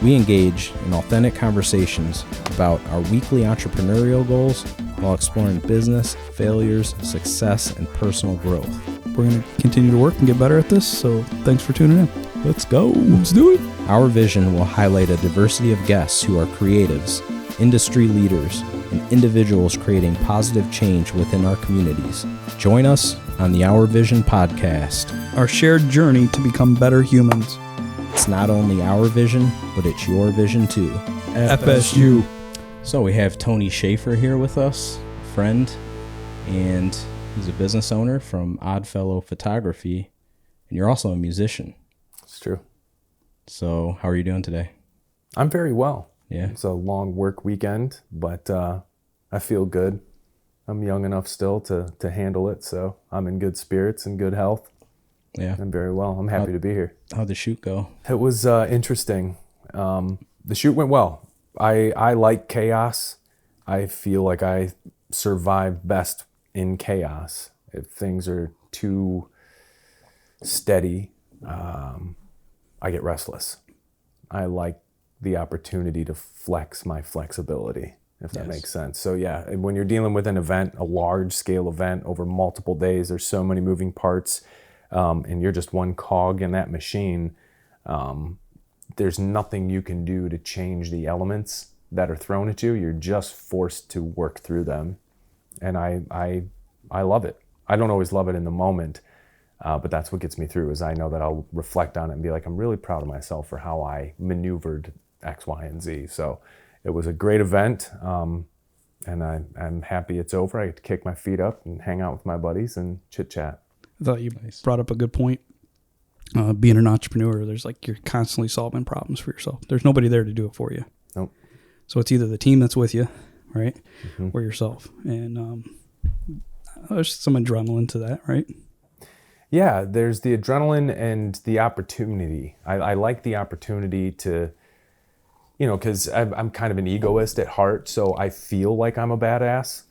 We engage in authentic conversations about our weekly entrepreneurial goals while exploring business, failures, success, and personal growth. We're going to continue to work and get better at this, so thanks for tuning in. Let's go. Let's do it. Our vision will highlight a diversity of guests who are creatives, industry leaders, and individuals creating positive change within our communities. Join us on the Our Vision podcast. Our shared journey to become better humans. It's not only our vision, but it's your vision too. FSU. So we have Tony Schaffer here with us, a friend, and he's a business owner from OddFellow Photography, and you're also a musician. It's true. So how are you doing today? I'm very well. Yeah. It's a long work weekend, but I feel good. I'm young enough still to handle it, so I'm in good spirits and good health. Yeah. I'm very well. I'm happy to be here. How'd the shoot go? It was interesting. The shoot went well. I like chaos. I feel like I survive best in chaos. If things are too steady, I get restless. I like the opportunity to flex my flexibility, if that makes sense. So yeah, when you're dealing with an event, a large scale event over multiple days, there's so many moving parts, and you're just one cog in that machine. There's nothing you can do to change the elements that are thrown at you. You're just forced to work through them. And I love it. I don't always love it in the moment, but that's what gets me through, is I know that I'll reflect on it and be like, I'm really proud of myself for how I maneuvered X, Y, and Z. So it was a great event, and I'm happy it's over. I get to kick my feet up and hang out with my buddies and chit chat. I thought you brought up a good point. Being an entrepreneur, there's like you're constantly solving problems for yourself. There's nobody there to do it for you. Nope. So it's either the team that's with you, right, Mm-hmm. or yourself. And there's some adrenaline to that, right? Yeah, there's the adrenaline and the opportunity. I like the opportunity to, because I'm kind of an egoist at heart, so I feel like I'm a badass.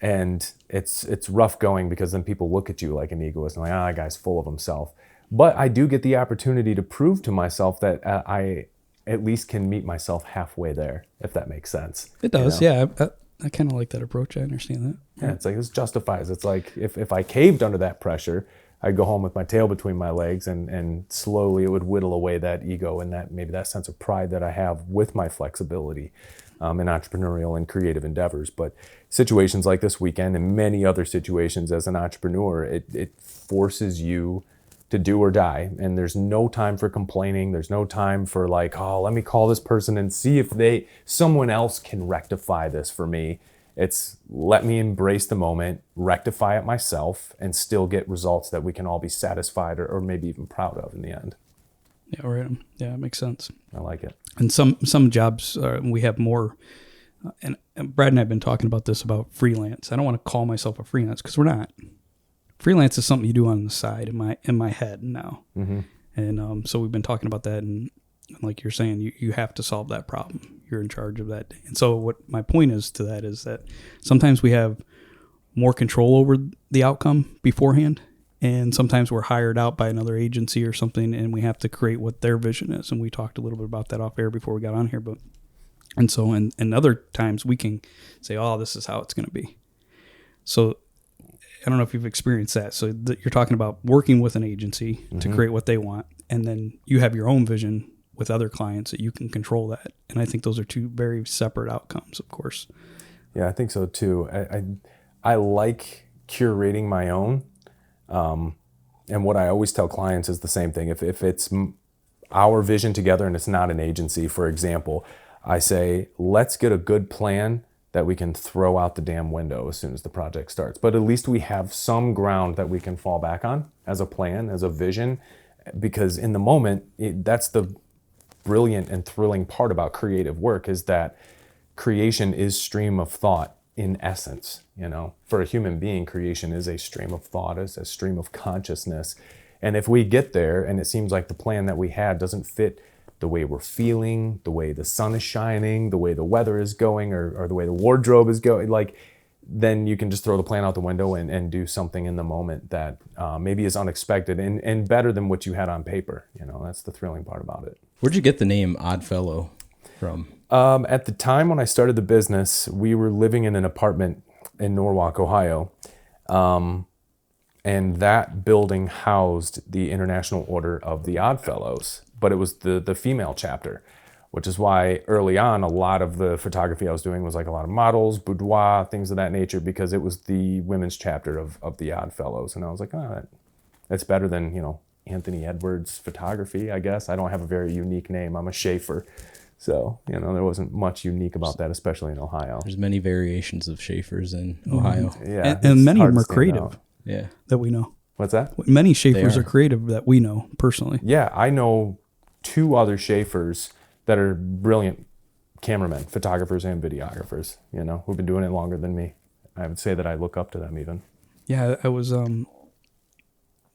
And it's rough going because then people look at you like an egoist and like, that guy's full of himself. But I do get the opportunity to prove to myself that I at least can meet myself halfway there, if that makes sense. It does, yeah. I kind of like that approach. I understand that. Yeah, it's like this justifies. It's like if I caved under that pressure, I'd go home with my tail between my legs, and slowly it would whittle away that ego and that maybe that sense of pride that I have with my flexibility in entrepreneurial and creative endeavors. But situations like this weekend and many other situations as an entrepreneur, it forces you to do or die. And there's no time for complaining. There's no time for like, oh, let me call this person and see if someone else can rectify this for me. It's let me embrace the moment, rectify it myself, and still get results that we can all be satisfied or maybe even proud of in the end. Yeah, right. Yeah, it makes sense. I like it. And some jobs we have more, and Brad and I have been talking about this about freelance. I don't want to call myself a freelance because we're not. Freelance is something you do on the side in my head now. Mm-hmm. And so we've been talking about that, and like you're saying, you have to solve that problem. You're in charge of that. And so what my point is to that is that sometimes we have more control over the outcome beforehand, and sometimes we're hired out by another agency or something, and we have to create what their vision is. And we talked a little bit about that off air before we got on here. And so other times we can say, oh, this is how it's going to be. So I don't know if you've experienced that. So you're talking about working with an agency Mm-hmm. to create what they want, and then you have your own vision with other clients that you can control that. And I think those are two very separate outcomes, of course. Yeah, I think so too. I like curating my own. And what I always tell clients is the same thing. If it's our vision together and it's not an agency, for example, I say, let's get a good plan that we can throw out the damn window as soon as the project starts. But at least we have some ground that we can fall back on as a plan, as a vision, because in the moment, that's the brilliant and thrilling part about creative work, is that creation is stream of thought in essence. For a human being, creation is a stream of thought, is a stream of consciousness. And if we get there and it seems like the plan that we had doesn't fit the way we're feeling, the way the sun is shining, the way the weather is going, or the way the wardrobe is going, like then you can just throw the plan out the window and do something in the moment that maybe is unexpected and better than what you had on paper. That's the thrilling part about it. Where'd you get the name OddFellow from? At the time when I started the business, we were living in an apartment in Norwalk, Ohio. And that building housed the International Order of the OddFellows, but it was the female chapter, which is why early on, a lot of the photography I was doing was like a lot of models, boudoir, things of that nature, because it was the women's chapter of the OddFellows. And I was like, that's better than, Anthony Edwards photography, I guess. I don't have a very unique name. I'm a Schaffer. So, there wasn't much unique about that, especially in Ohio. There's many variations of Schaffers in Ohio. Yeah. And many of them are hard to stand creative. out. Yeah. That we know. What's that? Many Schaffers are creative that we know personally. Yeah, I know 2 other Schaffers that are brilliant cameramen, photographers and videographers, who've been doing it longer than me. I would say that I look up to them even. Yeah, I was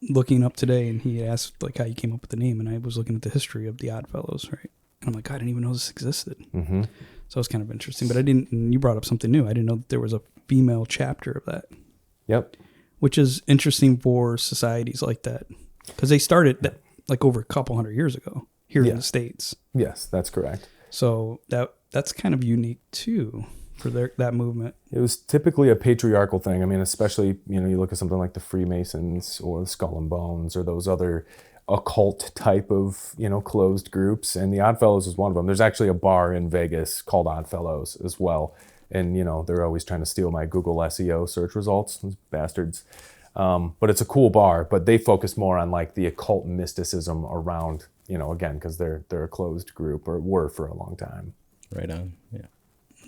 looking up today, and he asked like how you came up with the name, and I was looking at the history of the OddFellows, right? And I'm like, I didn't even know this existed. Mm-hmm. So it was kind of interesting, but and you brought up something new. I didn't know that there was a female chapter of that. Yep. Which is interesting for societies like that, because they started like over a couple hundred years ago here in the States. Yes, that's correct. So that's kind of unique too for that movement. It was typically a patriarchal thing. I mean, especially, you look at something like the Freemasons or the Skull and Bones or those other occult type of, closed groups. And the OddFellows is one of them. There's actually a bar in Vegas called OddFellows as well. And, they're always trying to steal my Google SEO search results, those bastards. But it's a cool bar, but they focus more on like the occult mysticism around, again, because they're a closed group, or were for a long time. Right on. Yeah.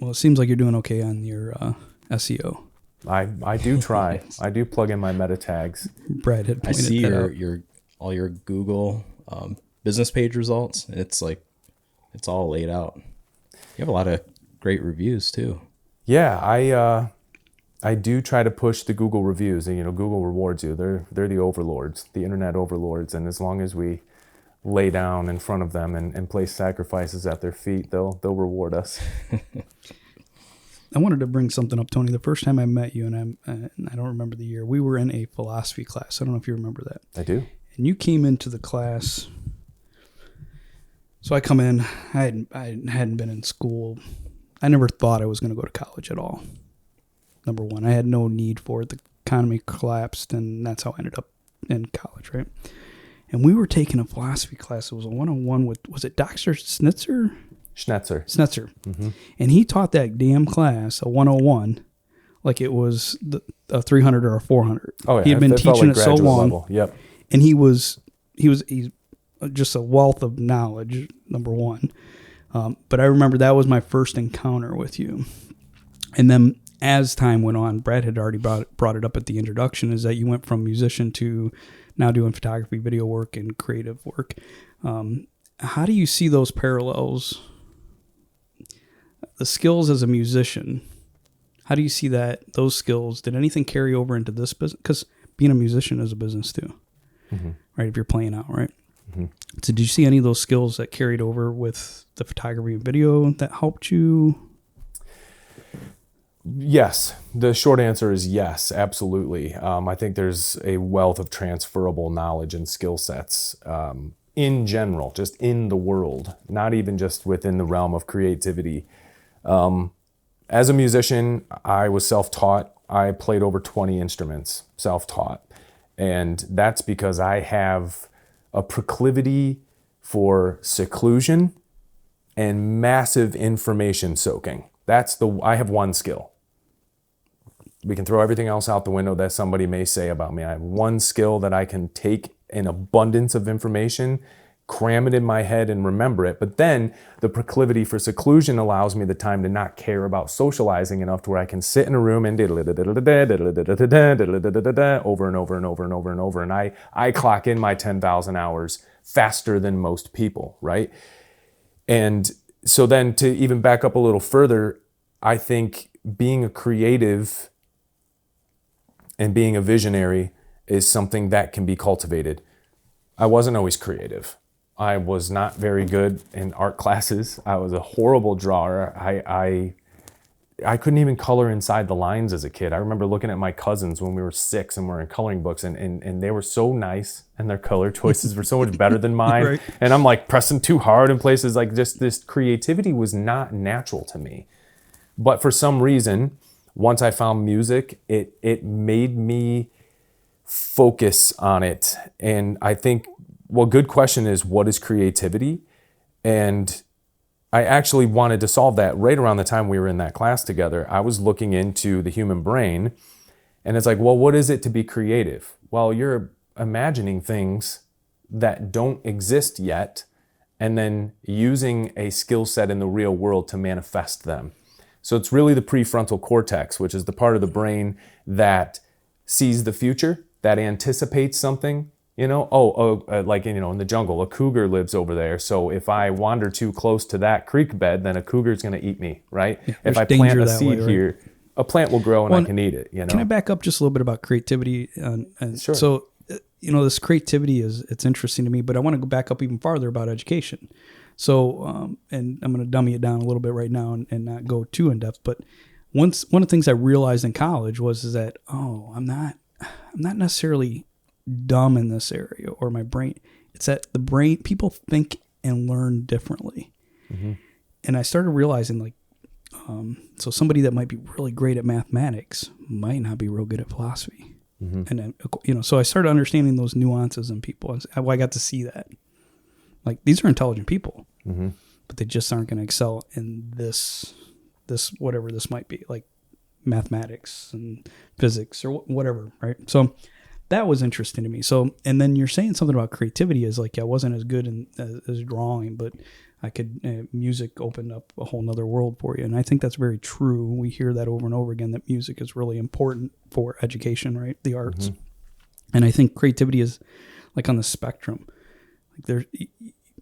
Well, it seems like you're doing okay on your SEO. I do try. I do plug in my meta tags. Brad had I pointed see that out. all your Google business page results. And it's it's all laid out. You have a lot of great reviews too. Yeah, I do try to push the Google reviews, and Google rewards you. They're the overlords, the internet overlords, and as long as we lay down in front of them and place sacrifices at their feet, they'll reward us. I wanted to bring something up, Tony. The first time I met you, and I don't remember the year, we were in a philosophy class. I don't know if you remember that. I do. And you came into the class. So I come in. I hadn't been in school. I never thought I was going to go to college at all. Number one, I had no need for it. The economy collapsed, and that's how I ended up in college, right? And we were taking a philosophy class. It was a 101 with, was it Dr. Schnitzer? Schnitzer. Mm-hmm. And he taught that damn class, a 101, like it was a 300 or a 400. Oh, yeah. He had been teaching it so long. Level. Yep. And he's just a wealth of knowledge, number one. But I remember that was my first encounter with you. And then as time went on, Brad had already brought it up at the introduction, is that you went from musician to now doing photography, video work, and creative work. How do you see those parallels? The skills as a musician, how do you see those skills? Did anything carry over into this business? Because being a musician is a business too, mm-hmm. right? If you're playing out, right? Mm-hmm. So did you see any of those skills that carried over with the photography and video that helped you? Yes. The short answer is yes, absolutely. I think there's a wealth of transferable knowledge and skill sets in general, just in the world, not even just within the realm of creativity. As a musician, I was self-taught. I played over 20 instruments, self-taught. And that's because I have a proclivity for seclusion and massive information soaking. I have one skill. We can throw everything else out the window that somebody may say about me. I have one skill that I can take an abundance of information, cram it in my head and remember it. But then the proclivity for seclusion allows me the time to not care about socializing enough to where I can sit in a room and over and over and over and over and over. And I clock in my 10,000 hours faster than most people, right? And so then to even back up a little further, I think being a creative and being a visionary is something that can be cultivated. I wasn't always creative. I was not very good in art classes. I was a horrible drawer. I I couldn't even color inside the lines as a kid. I remember looking at my cousins when we were 6 and we're in coloring books, and they were so nice and their color choices were so much better than mine. Right. And I'm like pressing too hard in places. Like just this creativity was not natural to me. But for some reason, once I found music, it made me focus on it. And I think, well, good question is, what is creativity? And I actually wanted to solve that right around the time we were in that class together. I was looking into the human brain, and it's like, well, what is it to be creative? Well, you're imagining things that don't exist yet, and then using a skill set in the real world to manifest them. So it's really the prefrontal cortex, which is the part of the brain that sees the future, that anticipates something. Like, in the jungle, a cougar lives over there. So if I wander too close to that creek bed, then a cougar is going to eat me, right? Yeah, if I plant a seed here, a plant will grow and I can eat it. Can I back up just a little bit about creativity? Sure. So, this creativity it's interesting to me, but I want to go back up even farther about education. So, and I'm going to dummy it down a little bit right now and not go too in depth. But one of the things I realized in college is that, I'm not necessarily dumb in this area, or my brain. It's that the brain, people think and learn differently. Mm-hmm. And I started realizing so somebody that might be really great at mathematics might not be real good at philosophy. Mm-hmm. And then, so I started understanding those nuances in people. And I got to see that. Like, these are intelligent people, mm-hmm. but they just aren't going to excel in this whatever this might be, like mathematics and physics or whatever, right? So that was interesting to me. So, and then you're saying something about creativity is like, I wasn't as good as drawing, but I could, music opened up a whole nother world for you. And I think that's very true. We hear that over and over again, that music is really important for education, right? The arts. Mm-hmm. And I think creativity is like on the spectrum. Like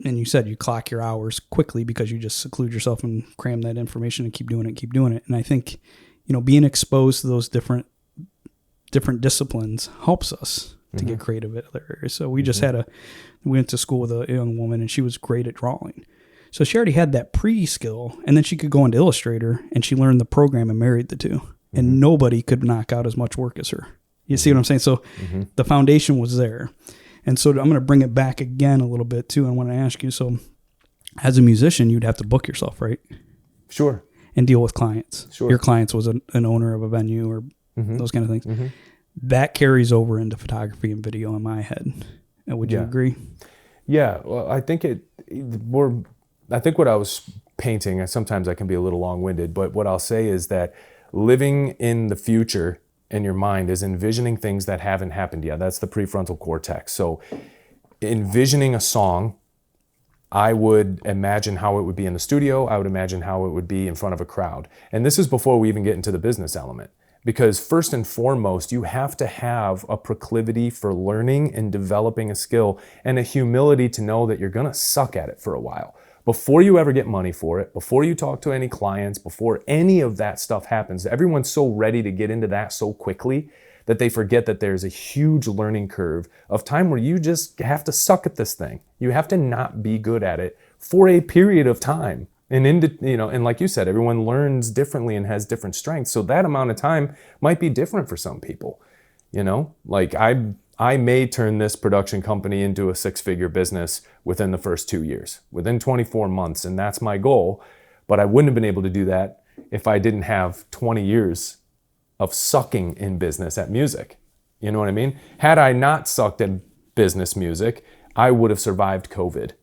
and you said you clock your hours quickly because you just seclude yourself and cram that information and keep doing it. And I think, being exposed to those different disciplines helps us to mm-hmm. get creative at other areas. So we just mm-hmm. we went to school with a young woman, and she was great at drawing. So she already had that pre-skill, and then she could go into Illustrator, and she learned the program and married the two. Mm-hmm. And nobody could knock out as much work as her. You see what I'm saying? So mm-hmm. the foundation was there. And so I'm going to bring it back again a little bit too. I want to ask you, so as a musician, you'd have to book yourself, right? Sure. And deal with clients. Sure. Your clients was an owner of a venue or mm-hmm. those kind of things. Mm-hmm. That carries over into photography and video in my head. Would you agree? Yeah. Well, I think what I was painting, sometimes I can be a little long-winded, but what I'll say is that living in the future in your mind is envisioning things that haven't happened yet. That's the prefrontal cortex. So envisioning a song, I would imagine how it would be in the studio. I would imagine how it would be in front of a crowd. And this is before we even get into the business element. Because first and foremost, you have to have a proclivity for learning and developing a skill and a humility to know that you're going to suck at it for a while. Before you ever get money for it, before you talk to any clients, before any of that stuff happens, everyone's so ready to get into that so quickly that they forget that there's a huge learning curve of time where you just have to suck at this thing. You have to not be good at it for a period of time. And like you said, everyone learns differently and has different strengths. So that amount of time might be different for some people. Like I may turn this production company into a 6-figure business within the first 2 years, within 24 months. And that's my goal. But I wouldn't have been able to do that if I didn't have 20 years of sucking in business at music. You know what I mean? Had I not sucked at business music, I would have survived COVID.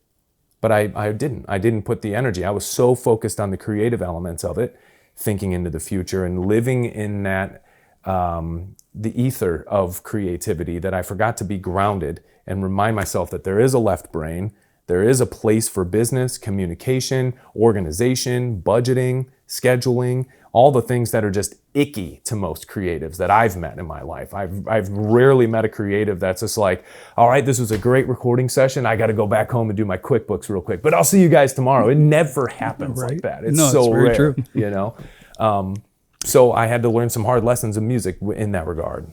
But I didn't. I didn't put the energy. I was so focused on the creative elements of it, thinking into the future and living in that the ether of creativity, that I forgot to be grounded and remind myself that there is a left brain, there is a place for business, communication, organization, budgeting, scheduling, all the things that are just icky to most creatives that I've met in my life. I've rarely met a creative that's just like, all right, this was a great recording session. I got to go back home and do my QuickBooks real quick, but I'll see you guys tomorrow. It never happens like that. It's so very rare, true. So I had to learn some hard lessons of music in that regard,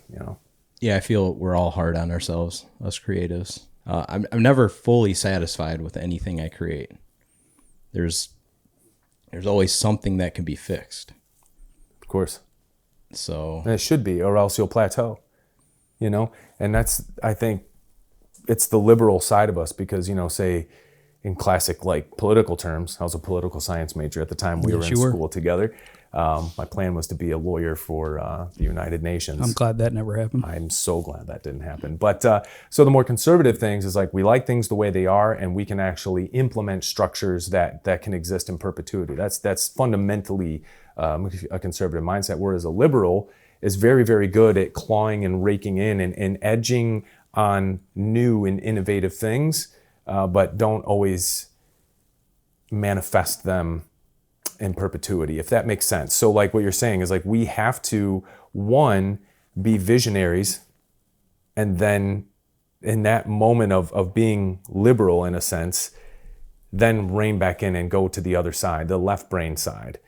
Yeah, I feel we're all hard on ourselves, us creatives. I'm never fully satisfied with anything I create. There's always something that can be fixed. course. So And it should be, or else you'll plateau, you know? And that's, I think, it's the liberal side of us because, you know, say in classic, like, political terms, I was a political science major at the time we were in school together. My plan was to be a lawyer for the United Nations. I'm glad that never happened. I'm so glad that didn't happen. But so the more conservative things is like we like things the way they are, and we can actually implement structures that can exist in perpetuity. That's fundamentally a conservative mindset. Whereas a liberal is very, very good at clawing and raking in and edging on new and innovative things, but don't always manifest them in perpetuity, if that makes sense. So like what you're saying is like we have to, one, be visionaries, and then in that moment of being liberal in a sense, then rein back in and go to the other side, the left brain side.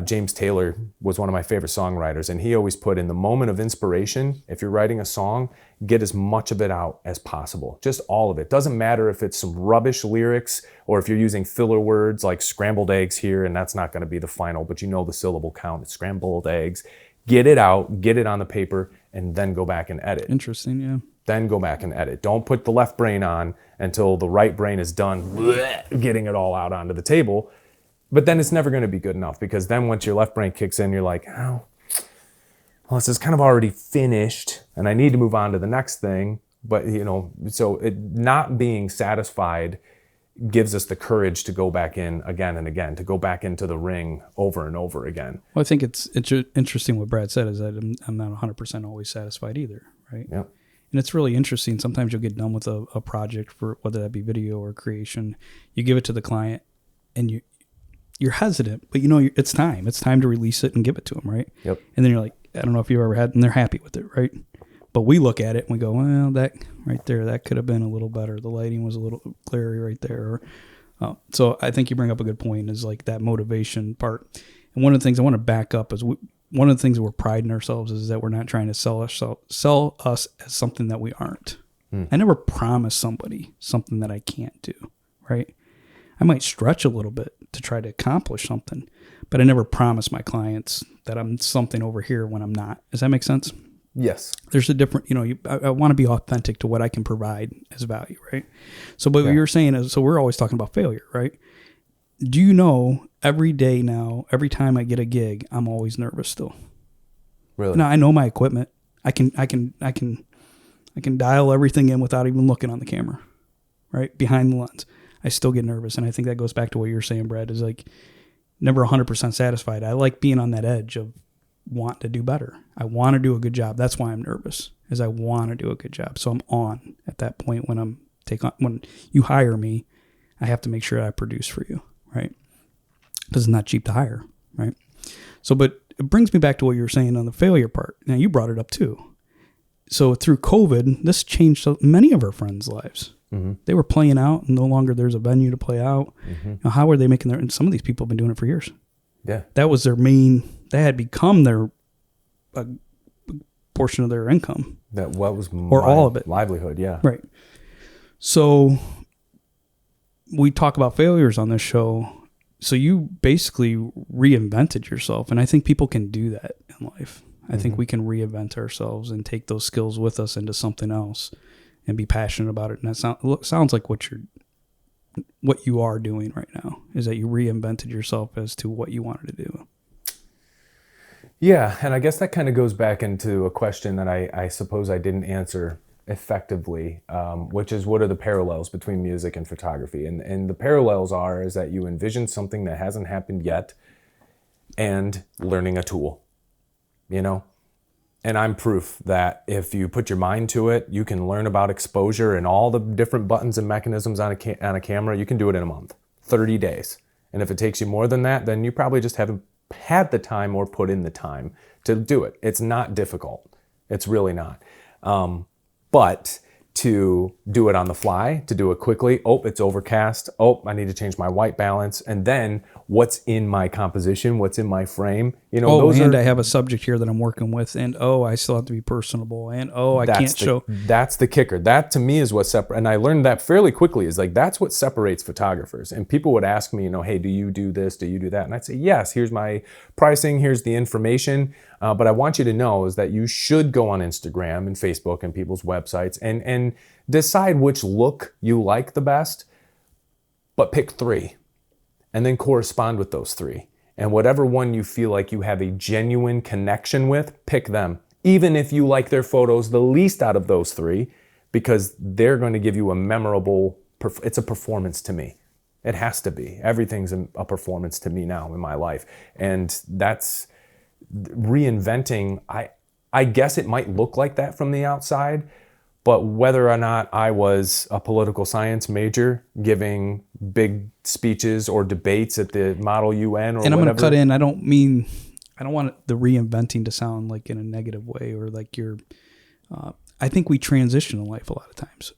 James Taylor was one of my favorite songwriters, and he always put in the moment of inspiration, if you're writing a song, get as much of it out as possible. Just all of it. Doesn't matter if it's some rubbish lyrics or if you're using filler words like scrambled eggs here, and that's not going to be the final, but you know the syllable count. It's scrambled eggs. Get it out, get it on the paper, and then go back and edit. Interesting, yeah. Then go back and edit. Don't put the left brain on until the right brain is done getting it all out onto the table. But then it's never going to be good enough, because then once your left brain kicks in, you're like, oh, well, this is kind of already finished and I need to move on to the next thing. But, you know, so not being satisfied gives us the courage to go back in again and again, to go back into the ring over and over again. Well, I think it's interesting what Brad said is that I'm not 100% always satisfied either, right? Yep. And it's really interesting. Sometimes you'll get done with a project, for whether that be video or creation. You give it to the client and you're hesitant, but you know it's time. It's time to release it and give it to them, right? Yep. And then you're like, I don't know if you've ever had, and they're happy with it, right? But we look at it and we go, well, that right there, that could have been a little better. The lighting was a little glary right there. So I think you bring up a good point, is like that motivation part. And one of the things I want to back up is one of the things that we're priding ourselves is that we're not trying to sell us as something that we aren't. I never promise somebody something that I can't do, right? I might stretch a little bit to try to accomplish something, but I never promise my clients that I'm something over here when I'm not. Does that make sense? Yes. There's a different, I want to be authentic to what I can provide as value, right? So, but what you're saying is, so we're always talking about failure, right? Do you know every day now, every time I get a gig, I'm always nervous still. Really? Now I know my equipment. I can dial everything in without even looking on the camera, right? Behind the lens. I still get nervous. And I think that goes back to what you're saying, Brad, is like never 100% satisfied. I like being on that edge of want to do better. I want to do a good job. That's why I'm nervous, is I want to do a good job. So I'm on at that point when when you hire me, I have to make sure I produce for you, right? Because it's not cheap to hire, right? So, but it brings me back to what you were saying on the failure part. Now you brought it up too. So through COVID, this changed many of our friends' lives. Mm-hmm. They were playing out, and no longer there's a venue to play out. Mm-hmm. Now, how are they making and some of these people have been doing it for years. Yeah. That was their main, that had become their portion of their income. What was all of it. Livelihood, yeah. Right. So we talk about failures on this show. So you basically reinvented yourself, and I think people can do that in life. I think we can reinvent ourselves and take those skills with us into something else and be passionate about it. And that sounds like what you are doing right now, is that you reinvented yourself as to what you wanted to do. Yeah, and I guess that kind of goes back into a question that I suppose I didn't answer effectively, which is, what are the parallels between music and photography? And the parallels is that you envision something that hasn't happened yet and learning a tool, And I'm proof that if you put your mind to it, you can learn about exposure and all the different buttons and mechanisms on a camera. You can do it in a month, 30 days. And if it takes you more than that, then you probably just haven't had the time or put in the time to do it. It's not difficult. It's really not. But to do it on the fly, to do it quickly, it's overcast. I need to change my white balance. And then what's in my composition, what's in my frame. You know, I have a subject here that I'm working with, and I still have to be personable, and I can't show. That's the kicker. That to me is what separates, and I learned that fairly quickly, is like, that's what separates photographers. And people would ask me, hey, do you do this? Do you do that? And I'd say, yes, here's my pricing, here's the information. But I want you to know is that you should go on Instagram and Facebook and people's websites and decide which look you like the best, but pick 3 and then correspond with those 3. And whatever one you feel like you have a genuine connection with, pick them. Even if you like their photos the least out of those 3, because they're going to give you a memorable, it's a performance to me. It has to be. Everything's a performance to me now in my life. And that's reinventing. I guess it might look like that from the outside, but whether or not I was a political science major giving big speeches or debates at the Model UN or whatever. And I'm going to cut in. I don't want the reinventing to sound like in a negative way or like you're, I think we transition in life a lot of times.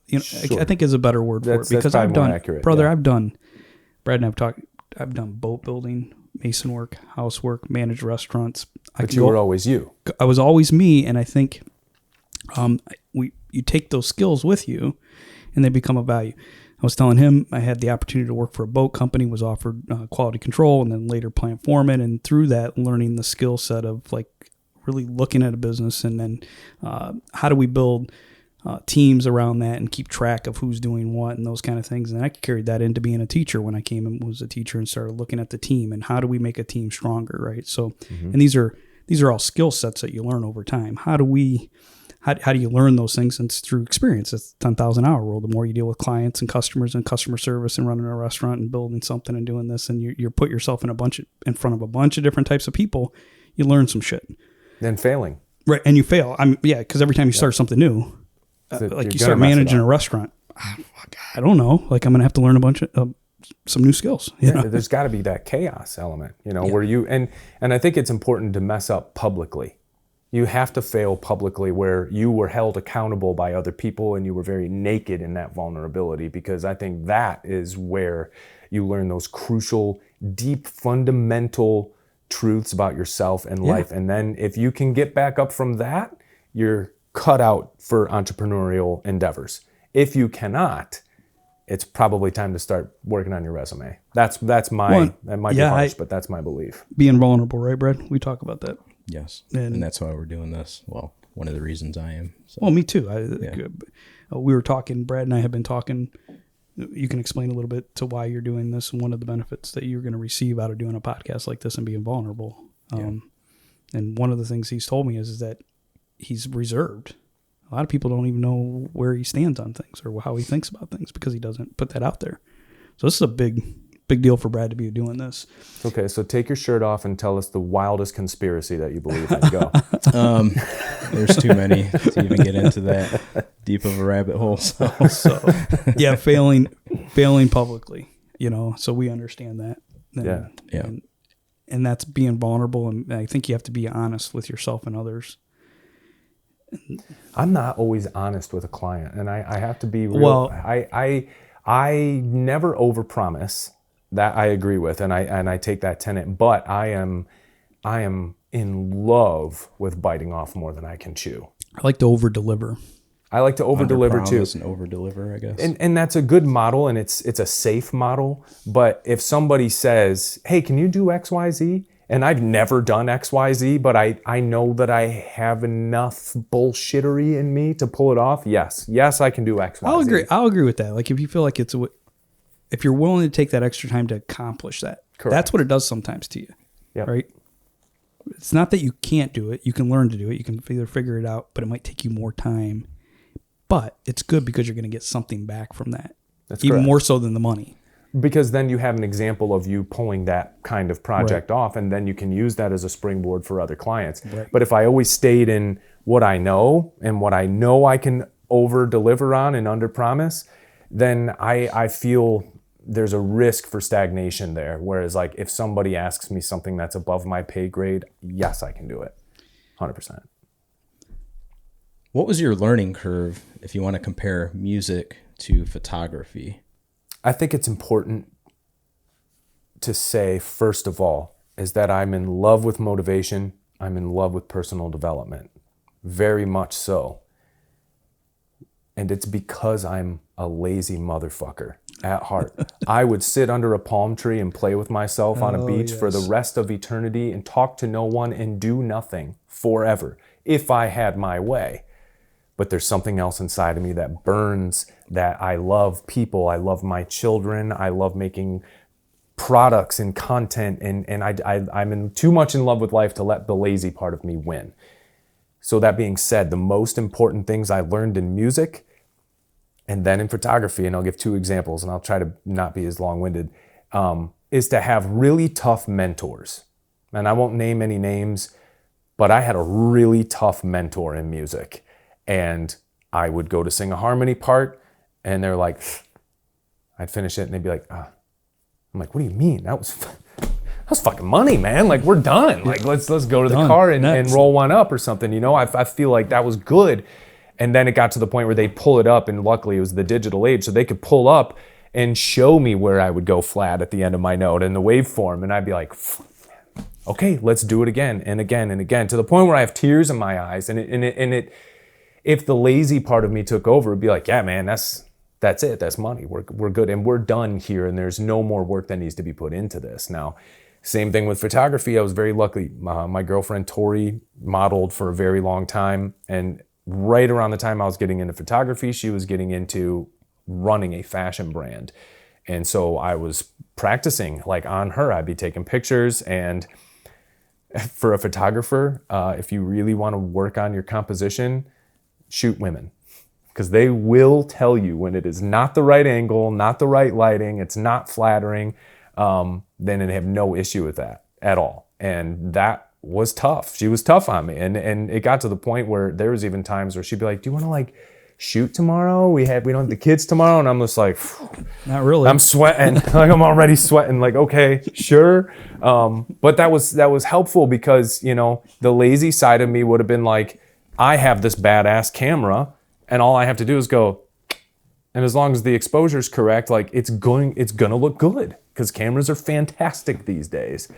Sure. I think is a better word for it, because I've done, accurate, brother, yeah. Brad and I've done boat building, mason work, housework, managed restaurants. But you were always you. I was always me. And I think, you take those skills with you and they become a value. I was telling him I had the opportunity to work for a boat company, was offered quality control, and then later plant foreman. And through that, learning the skill set of like really looking at a business and then how do we build teams around that and keep track of who's doing what and those kind of things. And I carried that into being a teacher when I came and was a teacher and started looking at the team and how do we make a team stronger, right? So, and these are all skill sets that you learn over time. How do you learn those things? And it's through experience. It's 10,000 hour rule. The more you deal with clients and customers and customer service and running a restaurant and building something and doing this, and you put yourself in front of a bunch of different types of people, you learn some shit. Then failing. Right. And you fail. Because every time you start something new, like you start managing a restaurant, I don't know. Like I'm going to have to learn a bunch of some new skills. There's got to be that chaos element, where you, and I think it's important to mess up publicly. You have to fail publicly where you were held accountable by other people and you were very naked in that vulnerability, because I think that is where you learn those crucial, deep, fundamental truths about yourself and life. And then if you can get back up from that, you're cut out for entrepreneurial endeavors. If you cannot, it's probably time to start working on your resume. That might be harsh, but that's my belief. Being vulnerable, right, Brad? We talk about that. Yes, and that's why we're doing this. Well, one of the reasons I am. So. Well, me too. We were talking, Brad and I have been talking. You can explain a little bit to why you're doing this and one of the benefits that you're going to receive out of doing a podcast like this and being vulnerable. And one of the things he's told me is that he's reserved. A lot of people don't even know where he stands on things or how he thinks about things because he doesn't put that out there. So this is a big deal for Brad to be doing this. Okay, so take your shirt off and tell us the wildest conspiracy that you believe in. Go. There's too many to even get into that deep of a rabbit hole. So yeah, failing publicly, so we understand that. And that's being vulnerable. And I think you have to be honest with yourself and others. I'm not always honest with a client, and I have to be real. Well, I never overpromise. That I agree with, and I take that tenet. But I am in love with biting off more than I can chew. I like to over-deliver. I like to over-deliver too. And over-deliver, I guess. And that's a good model, and it's a safe model. But if somebody says, "Hey, can you do X-Y-Z?" and I've never done X-Y-Z, but I know that I have enough bullshittery in me to pull it off. Yes, I can do X-Y-Z. I'll agree with that. Like if you feel like if you're willing to take that extra time to accomplish that, correct. That's what it does sometimes to you, right? It's not that you can't do it. You can learn to do it. You can either figure it out, but it might take you more time. But it's good because you're going to get something back from that. That's even correct. More so than the money. Because then you have an example of you pulling that kind of project off, and then you can use that as a springboard for other clients. Right. But if I always stayed in what I know and what I know I can over-deliver on and under-promise, then I feel there's a risk for stagnation there. Whereas like if somebody asks me something that's above my pay grade, yes, I can do it. 100%. What was your learning curve if you want to compare music to photography? I think it's important to say, first of all, is that I'm in love with motivation. I'm in love with personal development. Very much so. And it's because I'm a lazy motherfucker at heart. I would sit under a palm tree and play with myself on a beach for the rest of eternity and talk to no one and do nothing forever if I had my way. But there's something else inside of me that burns, that I love people. I love my children. I love making products and content. And I'm too much in love with life to let the lazy part of me win. So that being said, the most important things I learned in music and then in photography, and I'll give 2 examples and I'll try to not be as long-winded, is to have really tough mentors. And I won't name any names, but I had a really tough mentor in music. And I would go to sing a harmony part and they're like, I'd finish it and they'd be like, I'm like, what do you mean? That was fucking money, man. Like, we're done. Like, let's go to the car and roll one up or something. You know, I feel like that was good. And then it got to the point where they'd pull it up, and luckily it was the digital age, so they could pull up and show me where I would go flat at the end of my note in the waveform. And I'd be like, okay, let's do it again and again and again, to the point where I have tears in my eyes. And it if the lazy part of me took over, it'd be like, yeah, man, that's it. That's money. We're good. And we're done here. And there's no more work that needs to be put into this. Now, same thing with photography. I was very lucky. My girlfriend, Tori, modeled for a very long time. And right around the time I was getting into photography, she was getting into running a fashion brand. And so I was practicing like on her. I'd be taking pictures. And for a photographer, if you really want to work on your composition, shoot women, because they will tell you when it is not the right angle, not the right lighting, it's not flattering, then they have no issue with that at all. And that was tough. She was tough on me. And it got to the point where there was even times where she'd be like, do you want to like shoot tomorrow? We don't have the kids tomorrow. And I'm just like, not really. I'm sweating. Like, I'm already sweating. Like, okay, sure. But that was helpful, because, you know, the lazy side of me would have been like, I have this badass camera and all I have to do is go, and as long as the exposure is correct, like it's gonna look good, because cameras are fantastic these days.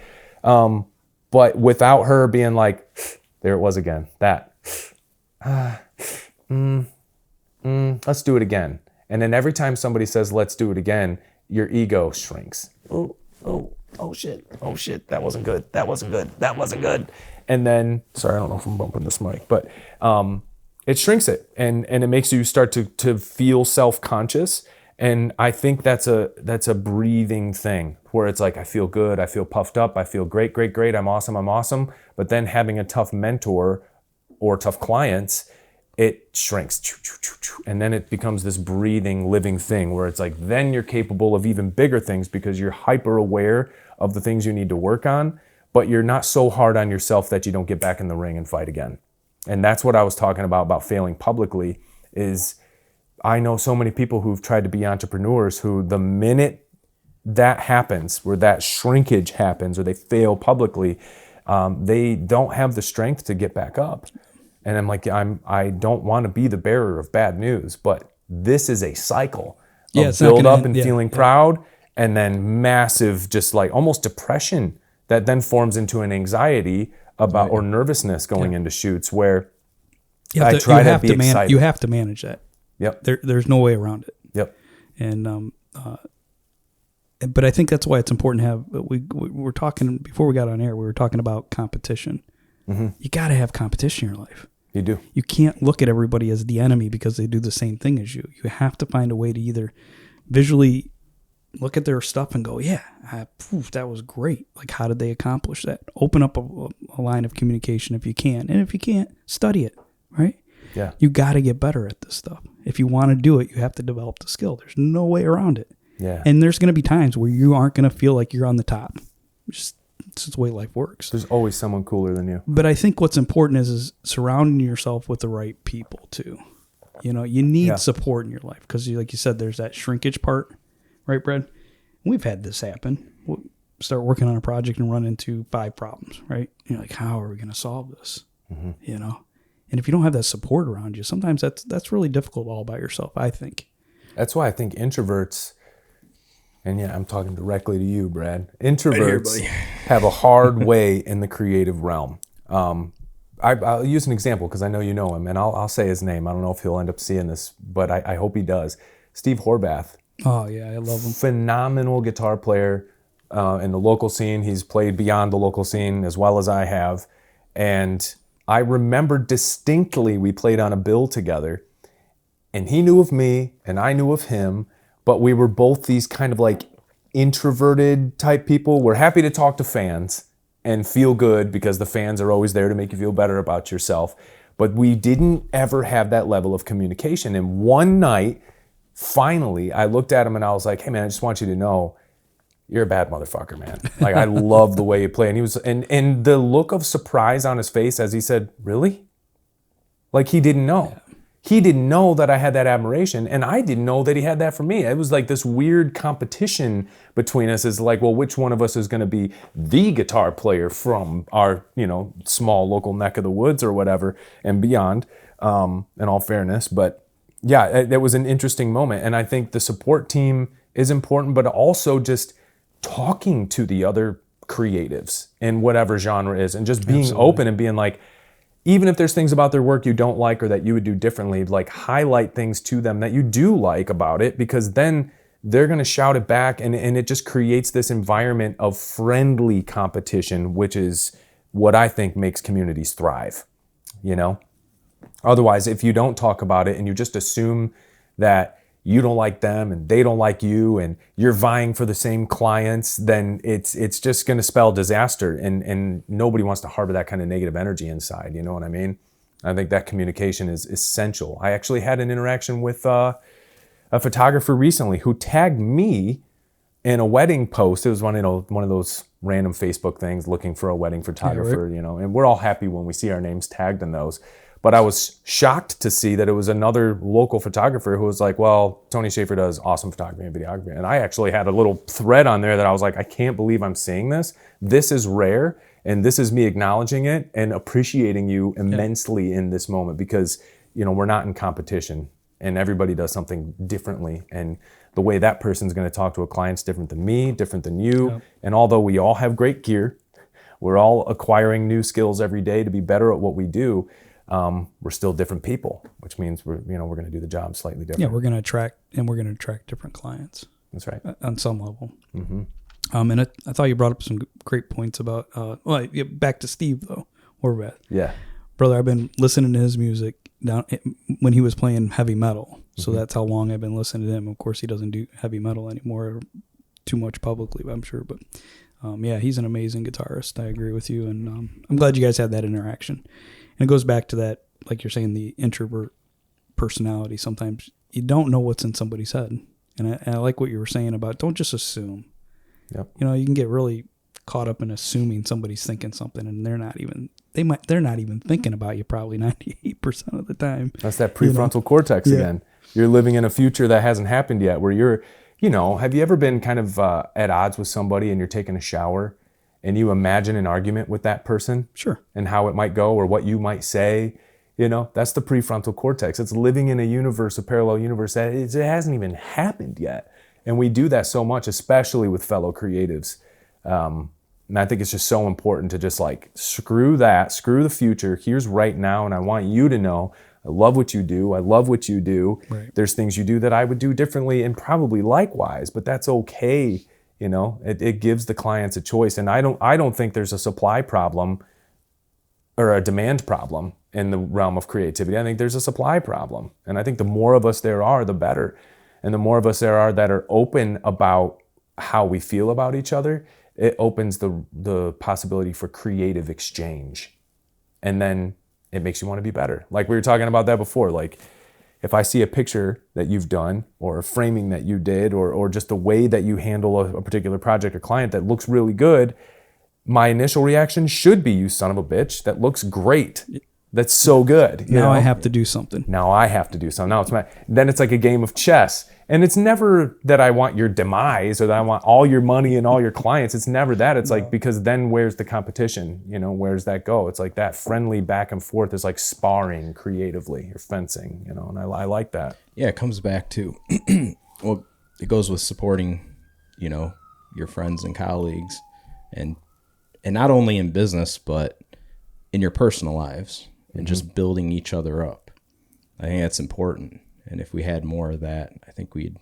But without her being like, there it was again, let's do it again. And then every time somebody says, let's do it again, your ego shrinks. Oh shit, that wasn't good. And then, sorry, I don't know if I'm bumping this mic, but it shrinks it, and it makes you start to feel self-conscious. And I think that's a breathing thing, where it's like, I feel good, I feel puffed up, I feel great, I'm awesome. But then having a tough mentor or tough clients, it shrinks. And then it becomes this breathing, living thing where it's like, then you're capable of even bigger things, because you're hyper aware of the things you need to work on, but you're not so hard on yourself that you don't get back in the ring and fight again. And that's what I was talking about failing publicly. Is I know so many people who've tried to be entrepreneurs who, the minute that happens, where that shrinkage happens, or they fail publicly, they don't have the strength to get back up. And I'm like, I don't want to be the bearer of bad news, but this is a cycle of build up and feeling proud, and then massive, just like almost depression that then forms into an anxiety about, or nervousness going into shoots, where I try to be excited. You have to manage that. Yep. There's no way around it. Yep. And but I think that's why it's important to have. We're talking before we got on air. We were talking about competition. Mm-hmm. You got to have competition in your life. You do. You can't look at everybody as the enemy because they do the same thing as you. You have to find a way to either visually look at their stuff and go, yeah, that was great. Like, how did they accomplish that? Open up a line of communication if you can. And if you can't, study it, right? Yeah. You got to get better at this stuff. If you want to do it, you have to develop the skill. There's no way around it. Yeah. And there's going to be times where you aren't going to feel like you're on the top. It's just the way life works. There's always someone cooler than you. But I think what's important is surrounding yourself with the right people too. You know, you need support in your life, because like you said, there's that shrinkage part, right, Brad? We've had this happen. We'll start working on a project and run into 5 problems, right? You're like, how are we going to solve this? Mm-hmm. You know? And if you don't have that support around you, sometimes that's really difficult all by yourself, I think. That's why I think introverts And yeah, I'm talking directly to you, Brad. Introverts have a hard way in the creative realm. I'll use an example because I know you know him, and I'll say his name. I don't know if he'll end up seeing this, but I hope he does. Steve Horbath. Oh, yeah, I love him. Phenomenal guitar player in the local scene. He's played beyond the local scene as well as I have. And I remember distinctly we played on a bill together, and he knew of me and I knew of him, but we were both these kind of like introverted type people. We're happy to talk to fans and feel good because the fans are always there to make you feel better about yourself. But we didn't ever have that level of communication. And one night, finally, I looked at him and I was like, hey man, I just want you to know you're a bad motherfucker, man. Like, I love the way you play. And he was, and the look of surprise on his face as he said, really? Like, he didn't know. Yeah. He didn't know that I had that admiration, and I didn't know that he had that for me. It was like this weird competition between us, is like, well, which one of us is going to be the guitar player from our, small local neck of the woods or whatever and beyond, in all fairness. But yeah, that was an interesting moment. And I think the support team is important, but also just talking to the other creatives in whatever genre is, and just being Absolutely. Open and being like, even if there's things about their work you don't like or that you would do differently, like highlight things to them that you do like about it, because then they're going to shout it back, and it just creates this environment of friendly competition, which is what I think makes communities thrive, Otherwise, if you don't talk about it and you just assume that you don't like them and they don't like you and you're vying for the same clients, then it's just going to spell disaster, and nobody wants to harbor that kind of negative energy inside. You know what I mean? I think that communication is essential. I actually had an interaction with a photographer recently who tagged me in a wedding post. It was one of those random Facebook things looking for a wedding photographer, yeah, right. And we're all happy when we see our names tagged in those. But I was shocked to see that it was another local photographer who was like, well, Tony Schaffer does awesome photography and videography. And I actually had a little thread on there that I was like, I can't believe I'm seeing this. This is rare. And this is me acknowledging it and appreciating you immensely in this moment, because, we're not in competition and everybody does something differently. And the way that person's going to talk to a client's different than me, different than you. Yep. And although we all have great gear, we're all acquiring new skills every day to be better at what we do. We're still different people, which means we're going to do the job slightly different. Yeah, we're going to attract different clients. That's right. On some level. Mm-hmm. And I thought you brought up some great points about, back to Steve though, Horbath. Yeah. Brother, I've been listening to his music when he was playing heavy metal. So that's how long I've been listening to him. Of course, he doesn't do heavy metal anymore too much publicly, I'm sure. But he's an amazing guitarist. I agree with you. And I'm glad you guys had that interaction. And it goes back to that, like you're saying, the introvert personality. Sometimes you don't know what's in somebody's head. And I like what you were saying about don't just assume. Yep. You can get really caught up in assuming somebody's thinking something, and they're not even thinking about you probably 98% of the time. That's that prefrontal cortex again. You're living in a future that hasn't happened yet, where you're, have you ever been kind of at odds with somebody and you're taking a shower and you imagine an argument with that person? Sure. And how it might go or what you might say? That's the prefrontal cortex. It's living in a parallel universe that it hasn't even happened yet. And we do that so much, especially with fellow creatives. And I think it's just so important to just like, screw the future. Here's right now. And I want you to know, I love what you do. I love what you do. Right. There's things you do that I would do differently and probably likewise, but that's okay. It gives the clients a choice. And I don't think there's a supply problem or a demand problem in the realm of creativity. I think there's a supply problem. And I think the more of us there are, the better. And the more of us there are that are open about how we feel about each other, it opens the possibility for creative exchange. And then it makes you want to be better. Like we were talking about that before. Like if I see a picture that you've done or a framing that you did or just the way that you handle a particular project or client that looks really good, my initial reaction should be, you son of a bitch, that looks great. That's so good. Now I have to do something. Now then it's like a game of chess. And it's never that I want your demise or that I want all your money and all your clients. It's never that. It's like, because then where's the competition? Where's that go? It's like that friendly back and forth is like sparring creatively or fencing, and I like that. Yeah, it comes back to, well, it goes with supporting, you know, your friends and colleagues, and not only in business, but in your personal lives, and just building each other up. I think that's important. And if we had more of that, I think we'd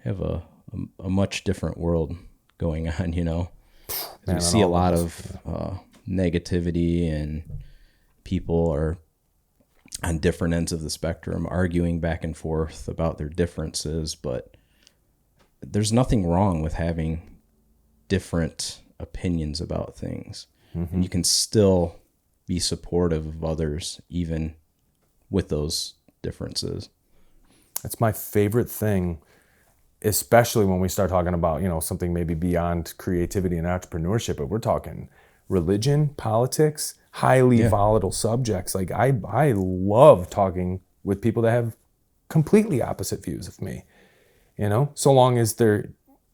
have a much different world going on, you know. Man, we see a lot of negativity, and people are on different ends of the spectrum arguing back and forth about their differences, but there's nothing wrong with having different opinions about things. And you can still be supportive of others even with those differences. That's my favorite thing, especially when we start talking about, you know, something maybe beyond creativity and entrepreneurship, but we're talking religion, politics, highly volatile subjects. Like I love talking with people that have completely opposite views of me, you know, so long as they're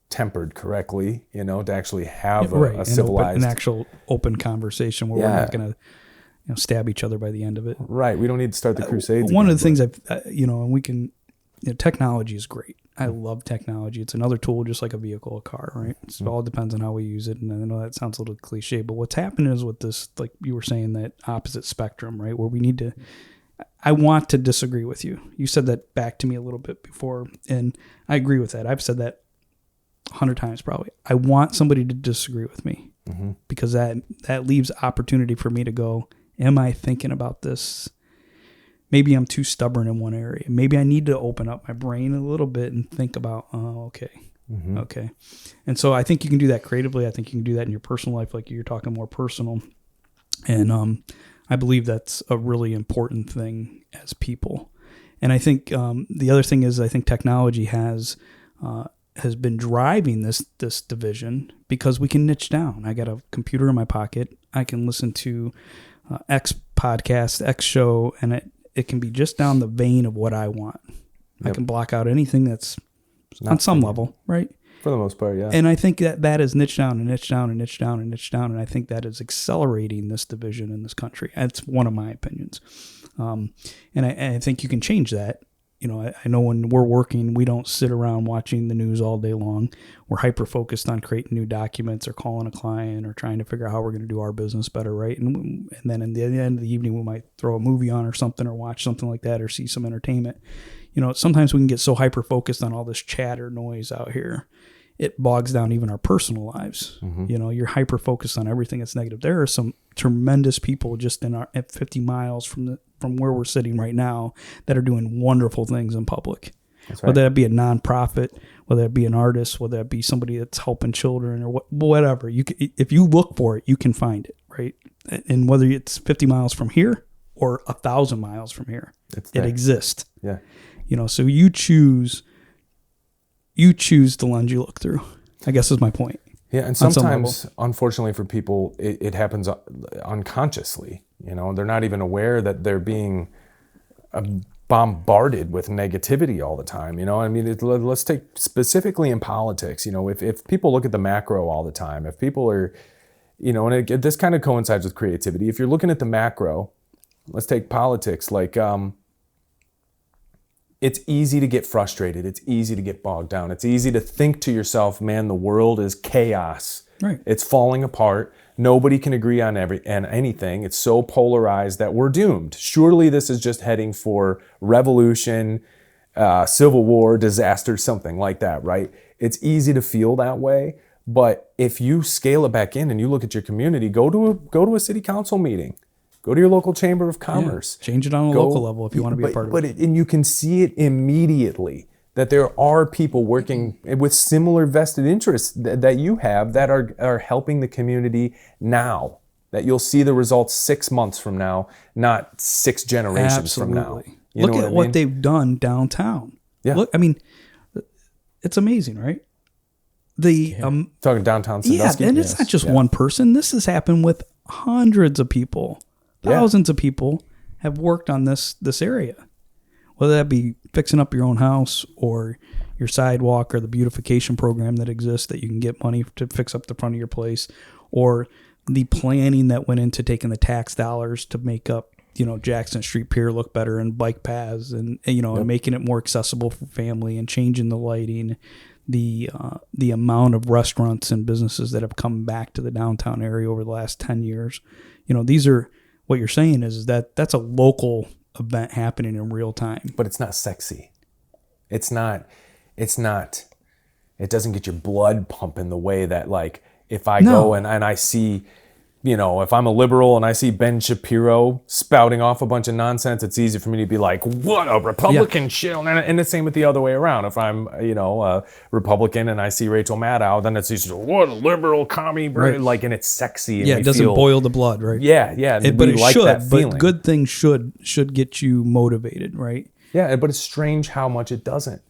tempered correctly, you know, to actually have a civilized, an actual open conversation where we're not going to, you know, stab each other by the end of it. Right. We don't need to start the crusades. One of the things you know, and we can, you know, technology is great. I love technology. It's another tool, just like a vehicle, a car, right? So it all depends on how we use it. And I know that sounds a little cliche, but what's happening is with this, like you were saying, that opposite spectrum, right? Where we need to, I want to disagree with you. You said that back to me a little bit before, and I agree with that. I've said that 100 times probably. I want somebody to disagree with me because that leaves opportunity for me to go, am I thinking about this? Maybe I'm too stubborn in one area. Maybe I need to open up my brain a little bit and think about, okay. And so I think you can do that creatively. I think you can do that in your personal life, like you're talking more personal. And I believe that's a really important thing as people. And I think the other thing is I think technology has been driving this division because we can niche down. I got a computer in my pocket. I can listen to X podcast, X show, and it can be just down the vein of what I want. I can block out anything that's on some level, right? For the most part, yeah. And I think that is niche down and niche down and niche down and niche down, and I think that is accelerating this division in this country. That's one of my opinions. And I think you can change that. You know, I know when we're working, we don't sit around watching the news all day long. We're hyper-focused on creating new documents or calling a client or trying to figure out how we're going to do our business better, right? And then at the end of the evening, we might throw a movie on or something or watch something like that or see some entertainment. You know, sometimes we can get so hyper-focused on all this chatter noise out here, it bogs down even our personal lives. You know, you're hyper-focused on everything that's negative. There are some tremendous people just at 50 miles from where we're sitting right now that are doing wonderful things in public. That's right. Whether that be a nonprofit, whether that be an artist, whether that be somebody that's helping children or whatever. If you look for it, you can find it, right? And whether it's 50 miles from here or 1,000 miles from here, it exists. Yeah. You know, so you choose the lens you look through, I guess is my point. Yeah, and sometimes, unfortunately for people, it happens unconsciously. You know, they're not even aware that they're being bombarded with negativity all the time. You know, I mean, let's take specifically in politics. You know, if people look at the macro all the time, if people are, you know, and this kind of coincides with creativity. If you're looking at the macro, let's take politics. Like, it's easy to get frustrated. It's easy to get bogged down. It's easy to think to yourself, man, the world is chaos. Right. It's falling apart. Nobody can agree on anything. It's so polarized that we're doomed. Surely this is just heading for revolution, civil war, disaster, something like that, right? It's easy to feel that way. But if you scale it back in and you look at your community, go to a city council meeting. Go to your local chamber of commerce. Yeah, change it on a local level if you want to be a part of it. And you can see it immediately that there are people working with similar vested interests that you have that are helping the community now. That you'll see the results 6 months from now, not 6 generations from now. Look at what they've done downtown. Yeah. Look, I mean, it's amazing, right? Talking downtown Sandusky? Yeah, and it's not just one person. This has happened with hundreds of people. Thousands of people have worked on this area, whether that be fixing up your own house or your sidewalk or the beautification program that exists that you can get money to fix up the front of your place, or the planning that went into taking the tax dollars to make up, you know, Jackson Street Pier look better and bike paths and you know, and making it more accessible for family and changing the lighting. the amount of restaurants and businesses that have come back to the downtown area over the last 10 years. These are, what you're saying is that that's a local event happening in real time. But it's not sexy. It doesn't get your blood pumping the way that, like, if I go and I see, if I'm a liberal and I see Ben Shapiro spouting off a bunch of nonsense, it's easy for me to be like, what a Republican shit. And the same with the other way around. If I'm, a Republican and I see Rachel Maddow, then it's easy, what a liberal commie, right. Like, and it's sexy. And it doesn't boil the blood, right? Yeah. But it should, but good things should get you motivated, right? Yeah, but it's strange how much it doesn't.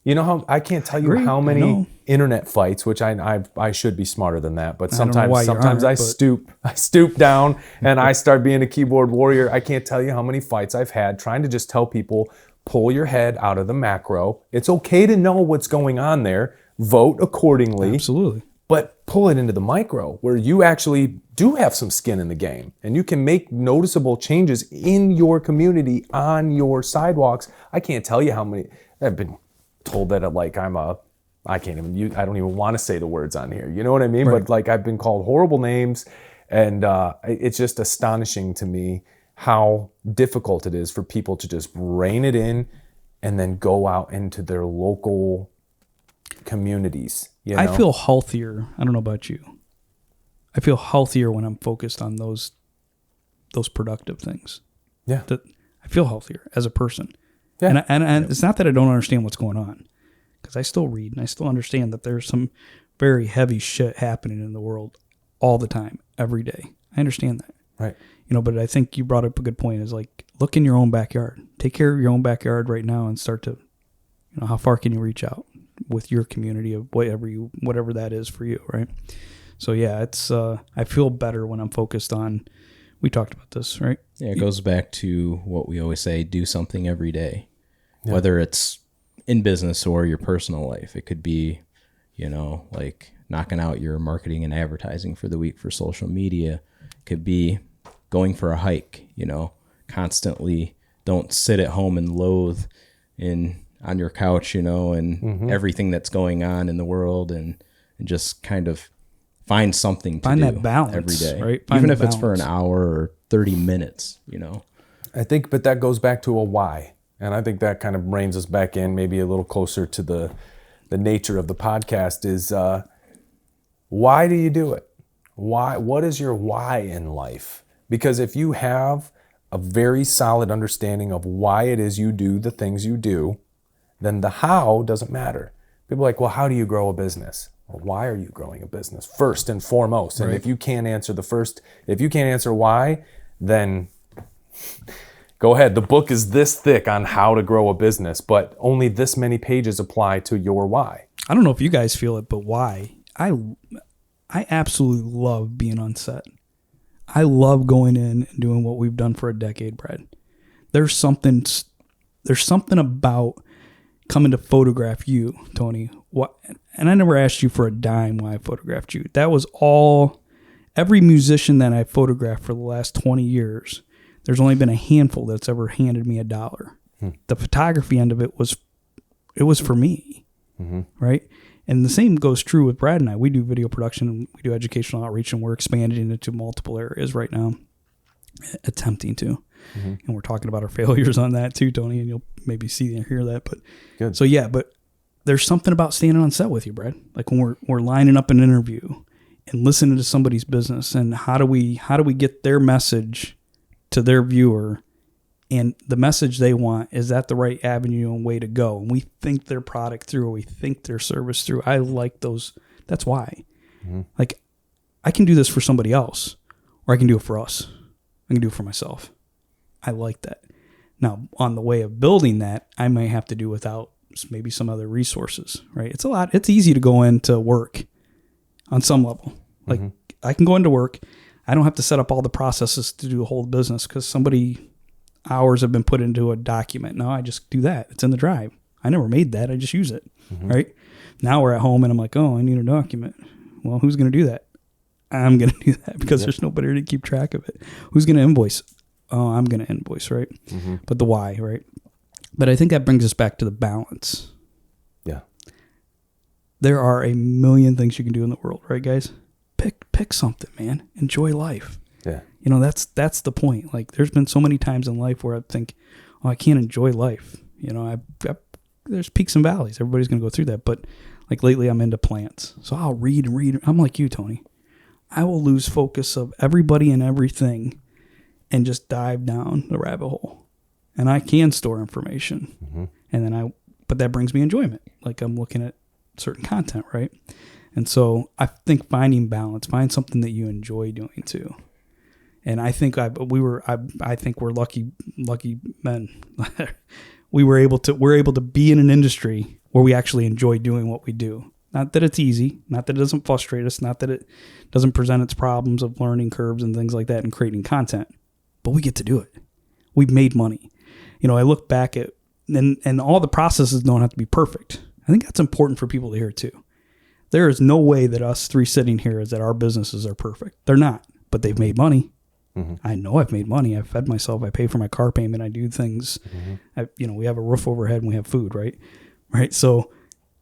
How I can't tell you how many internet fights, which I should be smarter than that, but sometimes I stoop down and I start being a keyboard warrior. I can't tell you how many fights I've had trying to just tell people, pull your head out of the macro. It's okay to know what's going on there. Vote accordingly. Absolutely. But pull it into the micro where you actually do have some skin in the game and you can make noticeable changes in your community on your sidewalks. I can't tell you how many I've been told that I don't even want to say the words on here. You know what I mean? Right. But like, I've been called horrible names, and it's just astonishing to me how difficult it is for people to just rein it in and then go out into their local communities. I feel healthier. I don't know about you. I feel healthier when I'm focused on those productive things. Yeah. I feel healthier as a person. Yeah. And it's not that I don't understand what's going on, because I still read and I still understand that there's some very heavy shit happening in the world all the time, every day. I understand that. Right. But I think you brought up a good point, is like, look in your own backyard. Take care of your own backyard right now and start to, how far can you reach out with your community of whatever that is for you, right? So yeah, it's I feel better when I'm focused on, we talked about this, right? Yeah, it goes back to what we always say, do something every day. Yeah. Whether it's in business or your personal life. It could be, like knocking out your marketing and advertising for the week for social media. It could be going for a hike, constantly don't sit at home and loathe on your couch, and everything that's going on in the world, and just kind of find something to do that balance every day, right? Even if it's for an hour or 30 minutes, I think, but that goes back to a why. And I think that kind of reins us back in maybe a little closer to the nature of the podcast is, why do you do it? Why? What is your why in life? Because if you have a very solid understanding of why it is you do the things you do, then the how doesn't matter. People are like, well, how do you grow a business? Well, why are you growing a business first and foremost? And if you can't answer if you can't answer why, then go ahead. The book is this thick on how to grow a business, but only this many pages apply to your why. I don't know if you guys feel it, but why? I absolutely love being on set. I love going in and doing what we've done for a decade, Brad. There's something about coming to photograph you, Tony. And I never asked you for a dime when I photographed you. That was all, every musician that I photographed for the last 20 years, there's only been a handful that's ever handed me $1. The photography end of it was for me, right? And the same goes true with Brad and I. We do video production, and we do educational outreach, and we're expanding into multiple areas right now, attempting to. And we're talking about our failures on that too, Tony, and you'll maybe see and hear that. But good. So yeah, but there's something about standing on set with you, Brad. Like when we're lining up an interview and listening to somebody's business, and how do we get their message to their viewer, and the message they want, is that the right avenue and way to go? And we think their product through, or we think their service through. I like those. That's why. Like, I can do this for somebody else, or I can do it for us. I can do it for myself. I like that. Now, on the way of building that, I may have to do without maybe some other resources, right? It's easy to go into work on some level. Like, I can go into work. I don't have to set up all the processes to do a whole business, because hours have been put into a document. No, I just do that. It's in the drive. I never made that. I just use it, right? Now we're at home and I'm like, oh, I need a document. Well, who's going to do that? I'm going to do that, because there's nobody to keep track of it. Who's going to invoice? Oh, I'm going to invoice, right? But the why, right? But I think that brings us back to the balance. Yeah. There are a million things you can do in the world, right, guys? Pick something, man. Enjoy life. Yeah. You know, that's the point. Like, there's been so many times in life where I think, oh, I can't enjoy life. You know, there's peaks and valleys. Everybody's going to go through that. But like lately, I'm into plants. So I'll read and read. I'm like you, Tony. I will lose focus of everybody and everything and just dive down the rabbit hole. And I can store information. Mm-hmm. And then but that brings me enjoyment. Like, I'm looking at certain content, right? And so I think finding balance, find something that you enjoy doing too. And I think I think we're lucky men. We're able to be in an industry where we actually enjoy doing what we do. Not that it's easy, not that it doesn't frustrate us, not that it doesn't present its problems of learning curves and things like that and creating content, but we get to do it. We've made money. You know, I look back at, and all the processes don't have to be perfect. I think that's important for people to hear too. There is no way that us three sitting here is that our businesses are perfect. They're not, but they've made money. Mm-hmm. I know I've made money. I've fed myself. I pay for my car payment. I do things. Mm-hmm. We have a roof overhead and we have food, right? Right. So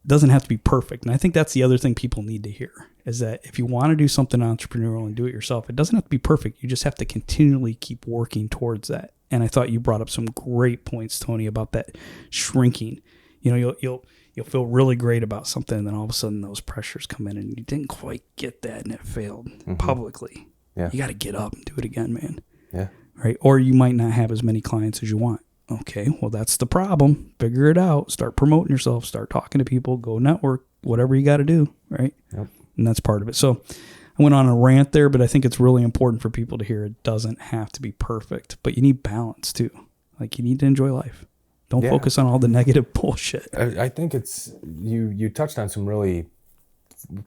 it doesn't have to be perfect. And I think that's the other thing people need to hear is that if you want to do something entrepreneurial and do it yourself, it doesn't have to be perfect. You just have to continually keep working towards that. And I thought you brought up some great points, Tony, about that shrinking. You know, you'll feel really great about something, and then all of a sudden those pressures come in and you didn't quite get that and it failed publicly. Yeah. You got to get up and do it again, man. Yeah. Right. Or you might not have as many clients as you want. Okay. Well, that's the problem. Figure it out. Start promoting yourself. Start talking to people. Go network. Whatever you got to do. Right. Yep. And that's part of it. So I went on a rant there, but I think it's really important for people to hear it doesn't have to be perfect, but you need balance too. Like, you need to enjoy life. Don't focus on all the negative bullshit. I think it's, you touched on some really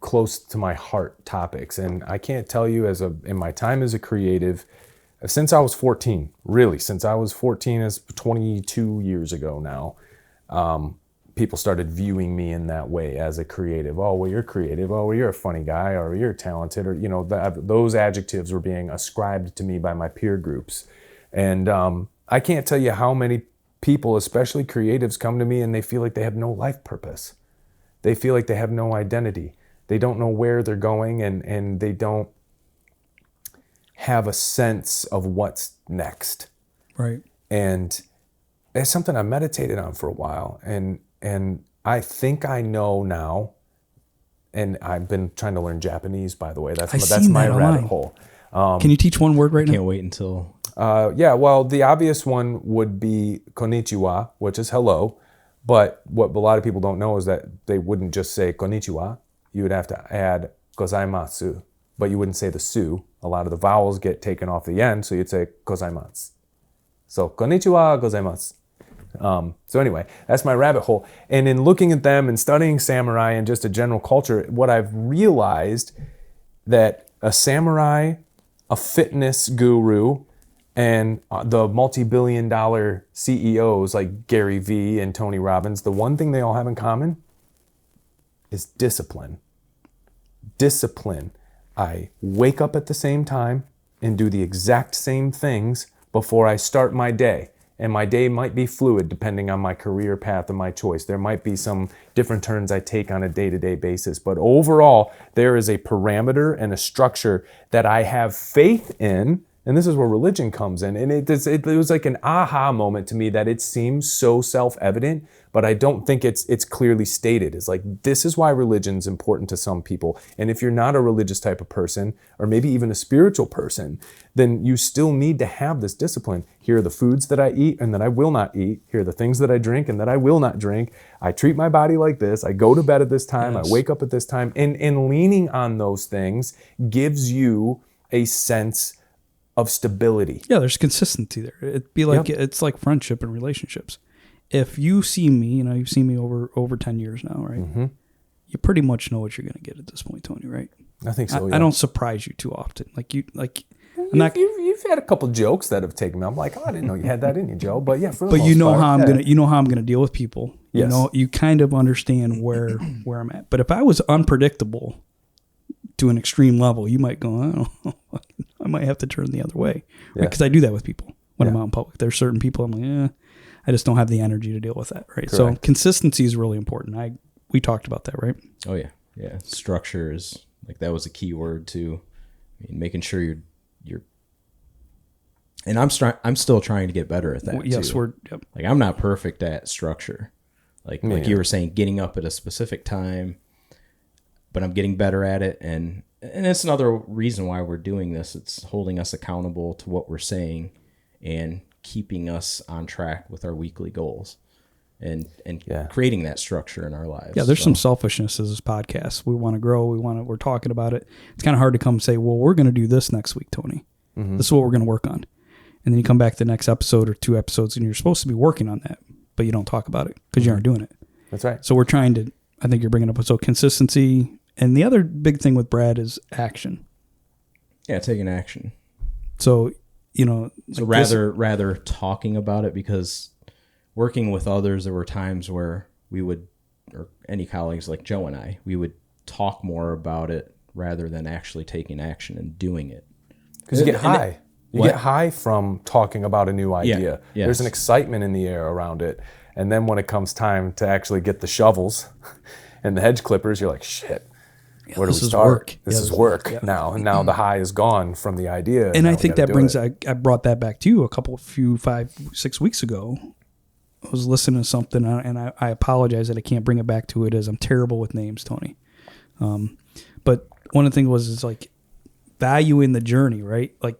close to my heart topics. And I can't tell you in my time as a creative, since I was 14, as 22 years ago now, people started viewing me in that way as a creative. Oh, well, you're creative. Oh, well, you're a funny guy, or you're talented, or, those adjectives were being ascribed to me by my peer groups. And I can't tell you how many people, especially creatives, come to me and they feel like they have no life purpose. They feel like they have no identity. They don't know where they're going, and they don't have a sense of what's next. Right. And it's something I meditated on for a while. And I think I know now, and I've been trying to learn Japanese, by the way. That's my rabbit hole. Can you teach one word right now? Can't wait until... well, the obvious one would be konnichiwa, which is hello. But what a lot of people don't know is that they wouldn't just say konnichiwa. You would have to add gozaimasu, but you wouldn't say the su. A lot of the vowels get taken off the end, so you'd say gozaimasu. So konnichiwa, gozaimasu. So anyway, that's my rabbit hole. And in looking at them and studying samurai and just a general culture, what I've realized that a samurai, a fitness guru, and the multi-billion-dollar CEOs like Gary Vee and Tony Robbins, the one thing they all have in common is discipline. Discipline. I wake up at the same time and do the exact same things before I start my day. And my day might be fluid depending on my career path and my choice. There might be some different turns I take on a day-to-day basis. But overall, there is a parameter and a structure that I have faith in. And this is where religion comes in. And it was like an aha moment to me that it seems so self-evident, but I don't think it's clearly stated. It's like, this is why religion's important to some people. And if you're not a religious type of person, or maybe even a spiritual person, then you still need to have this discipline. Here are the foods that I eat and that I will not eat. Here are the things that I drink and that I will not drink. I treat my body like this. I go to bed at this time. Yes. I wake up at this time. And leaning on those things gives you a sense of stability. Yeah, there's consistency there. It'd be like, it's like friendship and relationships. If you see me, you've seen me over 10 years now, right? Mm-hmm. You pretty much know what you're going to get at this point, Tony, right? I think so. I don't surprise you too often. You've had a couple jokes that have taken me. I'm like, oh, I didn't know you had that in you, Joe. But yeah, for the but most you know part, how I'm gonna deal with people. Yes. You kind of understand where I'm at. But if I was unpredictable to an extreme level, you might go, I might have to turn the other way. Because I do that with people when I'm out in public. There's certain people I'm like, I just don't have the energy to deal with that. Right. Correct. So consistency is really important. We talked about that, right? Oh yeah. Yeah. Structure is like, that was a key word too. I mean, making sure you're, and I'm still trying to get better at that. Yes, too. Yep. Like, I'm not perfect at structure. Like you were saying, getting up at a specific time, but I'm getting better at it. And it's another reason why we're doing this. It's holding us accountable to what we're saying and keeping us on track with our weekly goals and creating that structure in our lives. Yeah, there's some selfishness to this podcast. We want to grow. We're talking about it. It's kind of hard to come say, well, we're going to do this next week, Tony. Mm-hmm. This is what we're going to work on. And then you come back the next episode or 2 episodes and you're supposed to be working on that, but you don't talk about it because you aren't doing it. That's right. So we're trying to, I think you're bringing up, so consistency. And the other big thing with Brad is action. Yeah, taking action. So, so rather talking about it, because working with others, there were times where we would, or any colleagues like Joe and I, we would talk more about it rather than actually taking action and doing it. Because you get high. You get high from talking about a new idea. Yeah, yes. There's an excitement in the air around it. And then when it comes time to actually get the shovels and the hedge clippers, you're like, shit, where do we start? Work. This is work now. And now the high is gone from the idea. And I think that brings, I brought that back to you 5-6 weeks ago. I was listening to something, and I apologize that I can't bring it back to it, as I'm terrible with names, Tony. But one of the things is like valuing the journey, right? Like,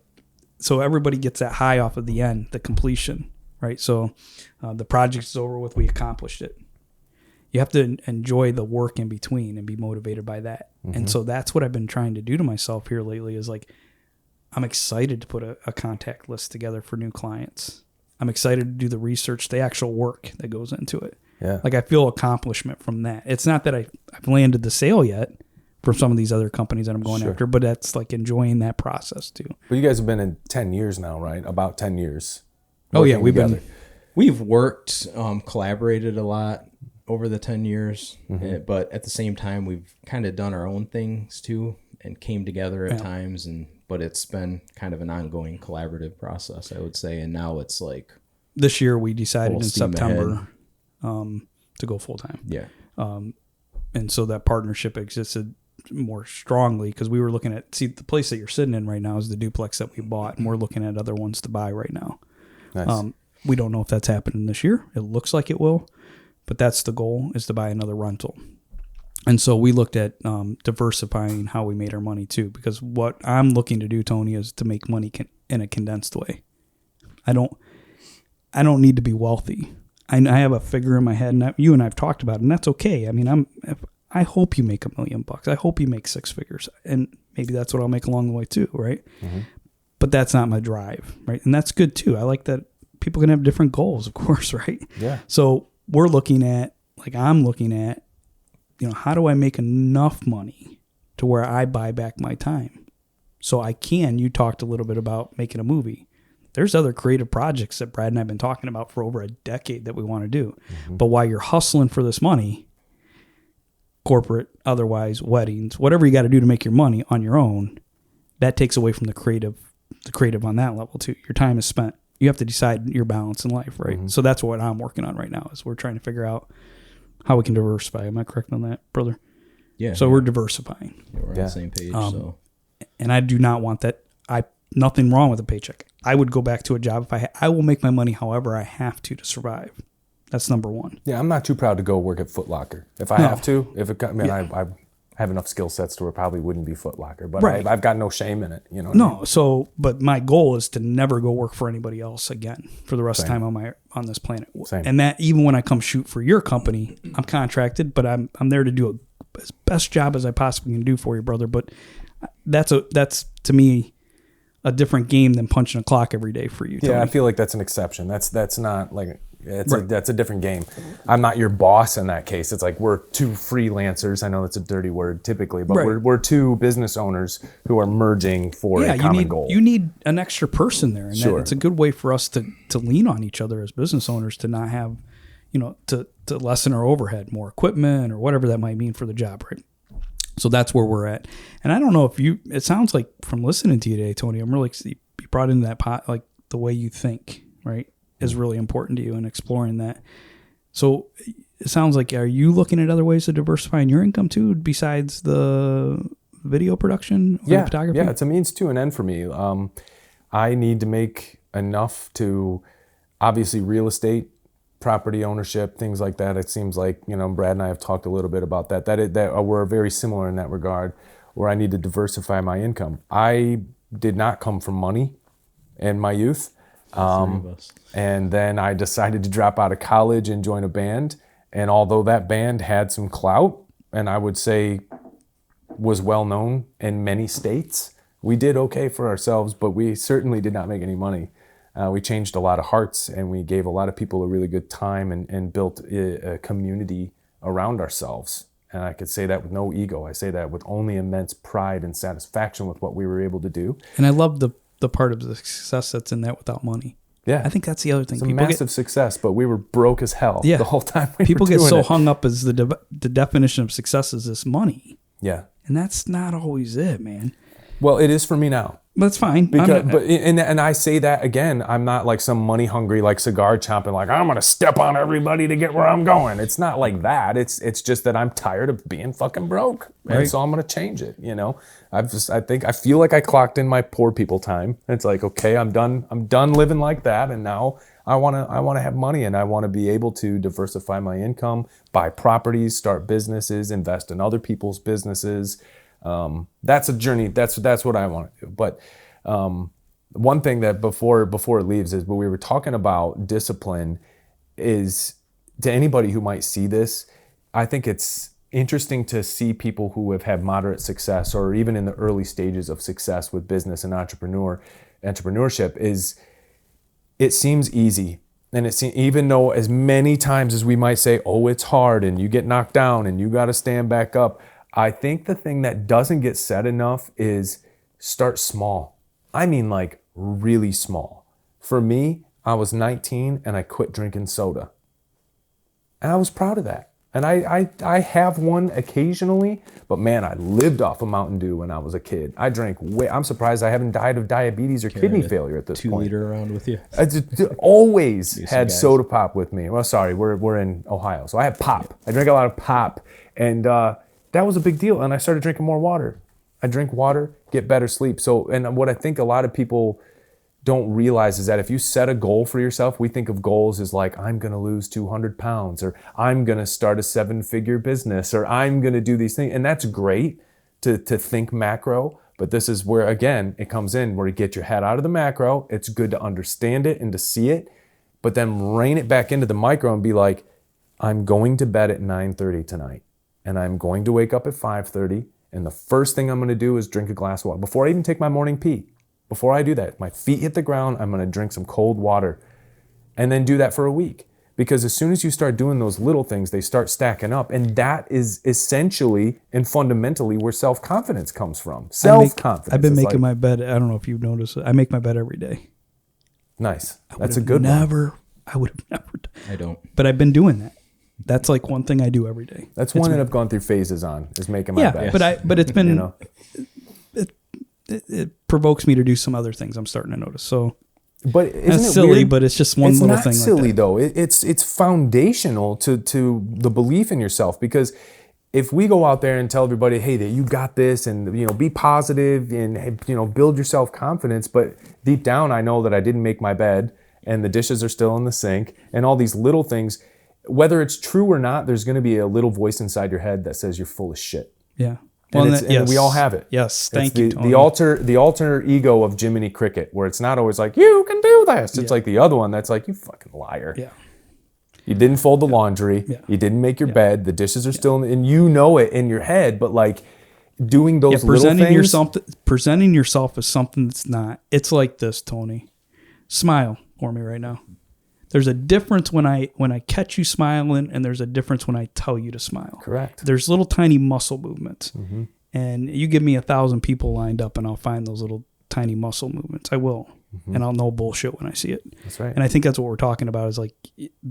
so everybody gets that high off of the end, the completion, right? So the project is over with, we accomplished it. You have to enjoy the work in between and be motivated by that. Mm-hmm. And so that's what I've been trying to do to myself here lately, is like, I'm excited to put a contact list together for new clients. I'm excited to do the research, the actual work that goes into it. Yeah. Like, I feel accomplishment from that. It's not that I've landed the sale yet for some of these other companies that I'm going after, but that's like enjoying that process too. But you guys have been in 10 years now, right? About 10 years. Oh yeah, we've worked, collaborated a lot over the 10 years, but at the same time, we've kind of done our own things too and came together at times, but it's been kind of an ongoing collaborative process, I would say. And now it's like, this year we decided in September to go full time. Yeah. And so that partnership existed more strongly because we were looking at, the place that you're sitting in right now is the duplex that we bought, and we're looking at other ones to buy right now. Nice. We don't know if that's happening this year. It looks like it will, but that's the goal, is to buy another rental. And so we looked at diversifying how we made our money too, because what I'm looking to do, Tony, is to make money in a condensed way. I don't need to be wealthy. I have a figure in my head, and you and I've talked about it, and that's okay. I mean, I hope you make $1 million. I hope you make 6 figures, and maybe that's what I'll make along the way too, right? Mm-hmm. But that's not my drive, right? And that's good too. I like that people can have different goals, of course, right? Yeah. So I'm looking at, how do I make enough money to where I buy back my time? So you talked a little bit about making a movie. There's other creative projects that Brad and I have been talking about for over a decade that we want to do. Mm-hmm. But while you're hustling for this money, corporate, otherwise, weddings, whatever you got to do to make your money on your own, that takes away from the creative on that level too. Your time is spent. You have to decide your balance in life, right? Mm-hmm. So that's what I'm working on right now, is we're trying to figure out how we can diversify. Am I correct on that, brother? Yeah. So we're diversifying. Yeah, we're on the same page. And I do not want that. Nothing wrong with a paycheck. I would go back to a job if I will make my money however I have to survive. That's number one. Yeah, I'm not too proud to go work at Foot Locker. If I have to, I have enough skill sets to where it probably wouldn't be Foot Locker, but right. I've got no shame in it. But my goal is to never go work for anybody else again for the rest of the time on this planet. Same. And that even when I come shoot for your company, I'm contracted, but I'm there to do as best job as I possibly can do for you, brother. But that's to me a different game than punching a clock every day for you, Tony. Yeah, I feel like that's an exception. That's not like that's a different game. I'm not your boss in that case. It's like we're two freelancers. I know that's a dirty word typically, but we're two business owners who are merging for a common goal. You need an extra person there, and it's a good way for us to lean on each other as business owners, to not have, to lessen our overhead, more equipment or whatever that might mean for the job, right? So that's where we're at. And I don't know if it sounds like from listening to you today, Tony, I'm really, you brought into that pot, like the way you think, right, is really important to you, and exploring that. So it sounds like, are you looking at other ways of diversifying your income too, besides the video production or the photography? Yeah, it's a means to an end for me. I need to make enough to, obviously, real estate, property ownership, things like that. It seems like, Brad and I have talked a little bit about that. That we're very similar in that regard, where I need to diversify my income. I did not come from money in my youth. And then I decided to drop out of college and join a band. And although that band had some clout, and I would say was well known in many states, we did okay for ourselves, but we certainly did not make any money. We changed a lot of hearts, and we gave a lot of people a really good time, and built a community around ourselves. And I could say that with no ego. I say that with only immense pride and satisfaction with what we were able to do. And I love the part of the success that's in that without money. Yeah. I think that's the other thing. It's a massive success, but we were broke as hell the whole time people get so hung up as the definition of success is this money. Yeah. And that's not always it, man. Well, it is for me now. But it's fine. And I say that again, I'm not like some money hungry, like cigar chomping, like I'm going to step on everybody to get where I'm going. It's not like that. It's just that I'm tired of being fucking broke. And right. So I'm going to change it. I feel like I clocked in my poor people time. It's like, okay, I'm done living like that. And now I want to have money, and I want to be able to diversify my income, buy properties, start businesses, invest in other people's businesses. That's a journey. That's what I want to do. But one thing that before it leaves is when we were talking about discipline, is to anybody who might see this, I think it's interesting to see people who have had moderate success, or even in the early stages of success with business and entrepreneurship, is it seems easy. And even though as many times as we might say, oh, it's hard and you get knocked down and you got to stand back up, I think the thing that doesn't get said enough is start small. I mean, like really small. For me, I was 19 and I quit drinking soda. And I was proud of that. And I have one occasionally, but man, I lived off of Mountain Dew when I was a kid. I drank I'm surprised I haven't died of diabetes or kidney failure at this point. 2-liter around with you? I always had soda pop with me. Well, sorry, we're in Ohio, so I have pop. I drink a lot of pop, and that was a big deal. And I started drinking more water. I drink water, get better sleep. So, and what I think a lot of people don't realize is that if you set a goal for yourself, we think of goals as like, I'm going to lose 200 pounds, or I'm going to start a 7-figure business, or I'm going to do these things. And that's great to think macro, but this is where, again, it comes in where you get your head out of the macro. It's good to understand it and to see it, but then rein it back into the micro and be like, I'm going to bed at 9:30 tonight, and I'm going to wake up at 5:30. And the first thing I'm going to do is drink a glass of water before I even take my morning pee. Before I do that, my feet hit the ground, I'm going to drink some cold water, and then do that for a week. Because as soon as you start doing those little things, they start stacking up. And that is essentially and fundamentally where self-confidence comes from. Self-confidence. I've been making my bed. I don't know if you've noticed it. I make my bed every day. Nice. That's a good one. I would have never done. I don't. But I've been doing that. That's like one thing I do every day. That's one that I've gone through phases on, is making my bed. Yeah, but it's been... It provokes me to do some other things I'm starting to notice. So, but isn't that's it silly, weird? but it's just one little thing. It's not silly though. It's foundational to the belief in yourself, because if we go out there and tell everybody, hey, that you got this, and be positive and build your self-confidence, but deep down I know that I didn't make my bed and the dishes are still in the sink and all these little things, whether it's true or not, there's going to be a little voice inside your head that says you're full of shit. Yeah. And we all have it. Yes, thank you, Tony. The alter ego of Jiminy Cricket, where it's not always like, you can do this. It's like the other one that's like, you fucking liar. Yeah. You didn't fold the laundry. Yeah. You didn't make your bed. The dishes are still and you know it in your head, but like doing those little things. Presenting yourself as something that's not. It's like this, Tony. Smile for me right now. There's a difference when I catch you smiling, and there's a difference when I tell you to smile. Correct. There's little tiny muscle movements. Mm-hmm. And you give me 1,000 people lined up, and I'll find those little tiny muscle movements. I will. Mm-hmm. And I'll know bullshit when I see it. That's right. And I think that's what we're talking about, is like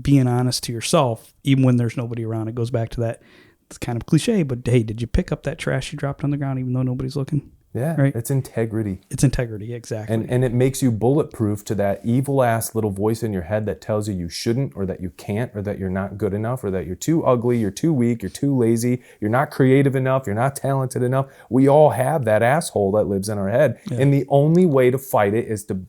being honest to yourself, even when there's nobody around. It goes back to that, it's kind of cliche, but hey, did you pick up that trash you dropped on the ground even though nobody's looking? Yeah, right? it's integrity. It's integrity, exactly. And it makes you bulletproof to that evil-ass little voice in your head that tells you shouldn't, or that you can't, or that you're not good enough, or that you're too ugly, you're too weak, you're too lazy, you're not creative enough, you're not talented enough. We all have that asshole that lives in our head. Yeah. And the only way to fight it is to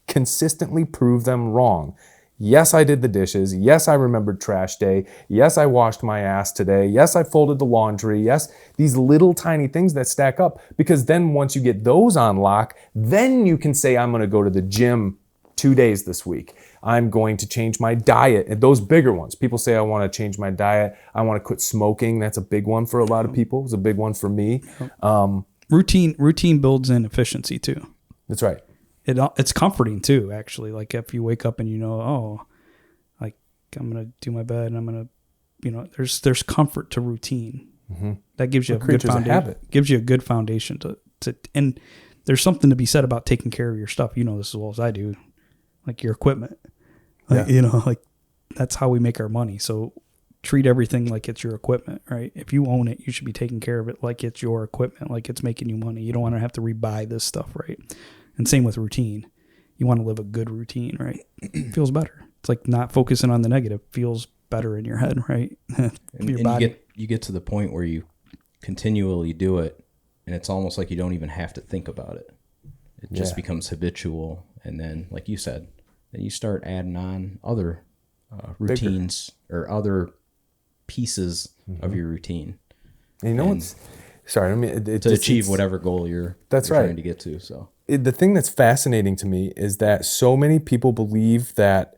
consistently prove them wrong. Yes, I did the dishes. Yes, I remembered trash day. Yes, I washed my ass today. Yes, I folded the laundry. Yes, these little tiny things that stack up, because then once you get those on lock, then you can say, I'm going to go to the gym 2 days this week. I'm going to change my diet. And those bigger ones. People say, I want to change my diet. I want to quit smoking. That's a big one for a lot of people. It was a big one for me. Routine builds in efficiency too. That's right. It's comforting too, actually. Like if you wake up and you know, oh, like I'm gonna do my bed and I'm gonna, there's comfort to routine. Mm-hmm. That gives you a good foundation. Gives you a good foundation to, and there's something to be said about taking care of your stuff. You know this as well as I do, like your equipment. Like, like that's how we make our money. So treat everything like it's your equipment, right? If you own it, you should be taking care of it like it's your equipment, like it's making you money. You don't want to have to rebuy this stuff, right? And same with routine. You want to live a good routine, right? It feels better. It's like not focusing on the negative. Feels better in your head, right? Your body. You get to the point where you continually do it, and it's almost like you don't even have to think about it. It just becomes habitual, and then, like you said, then you start adding on other routines or other pieces of your routine. And it's sorry, I mean, to achieve whatever goal you're trying to get to. So the thing that's fascinating to me is that so many people believe that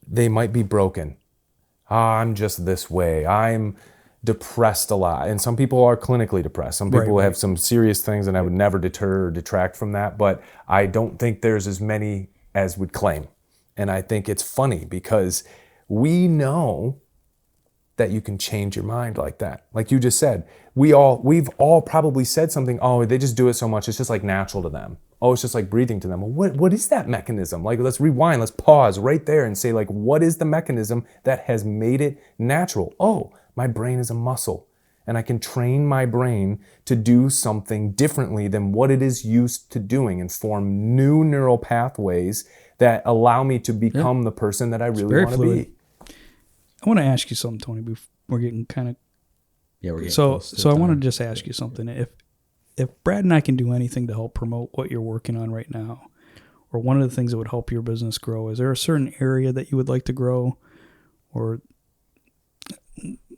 they might be broken. I'm just this way. I'm depressed a lot. And some people are clinically depressed. Some people have some serious things, and I would never deter or detract from that. But I don't think there's as many as would claim. And I think it's funny because we know that you can change your mind like that. Like you just said, we've all probably said something, oh, they just do it so much, it's just like natural to them. Oh, it's just like breathing to them. Well, what is that mechanism? Like, let's rewind, let's pause right there and say, like, what is the mechanism that has made it natural? Oh, my brain is a muscle, and I can train my brain to do something differently than what it is used to doing and form new neural pathways that allow me to become the person that I really want to be. I want to ask you something, Tony. We're getting kind of we're getting so I want to just ask you something. If Brad and I can do anything to help promote what you're working on right now, or one of the things that would help your business grow, is there a certain area that you would like to grow, or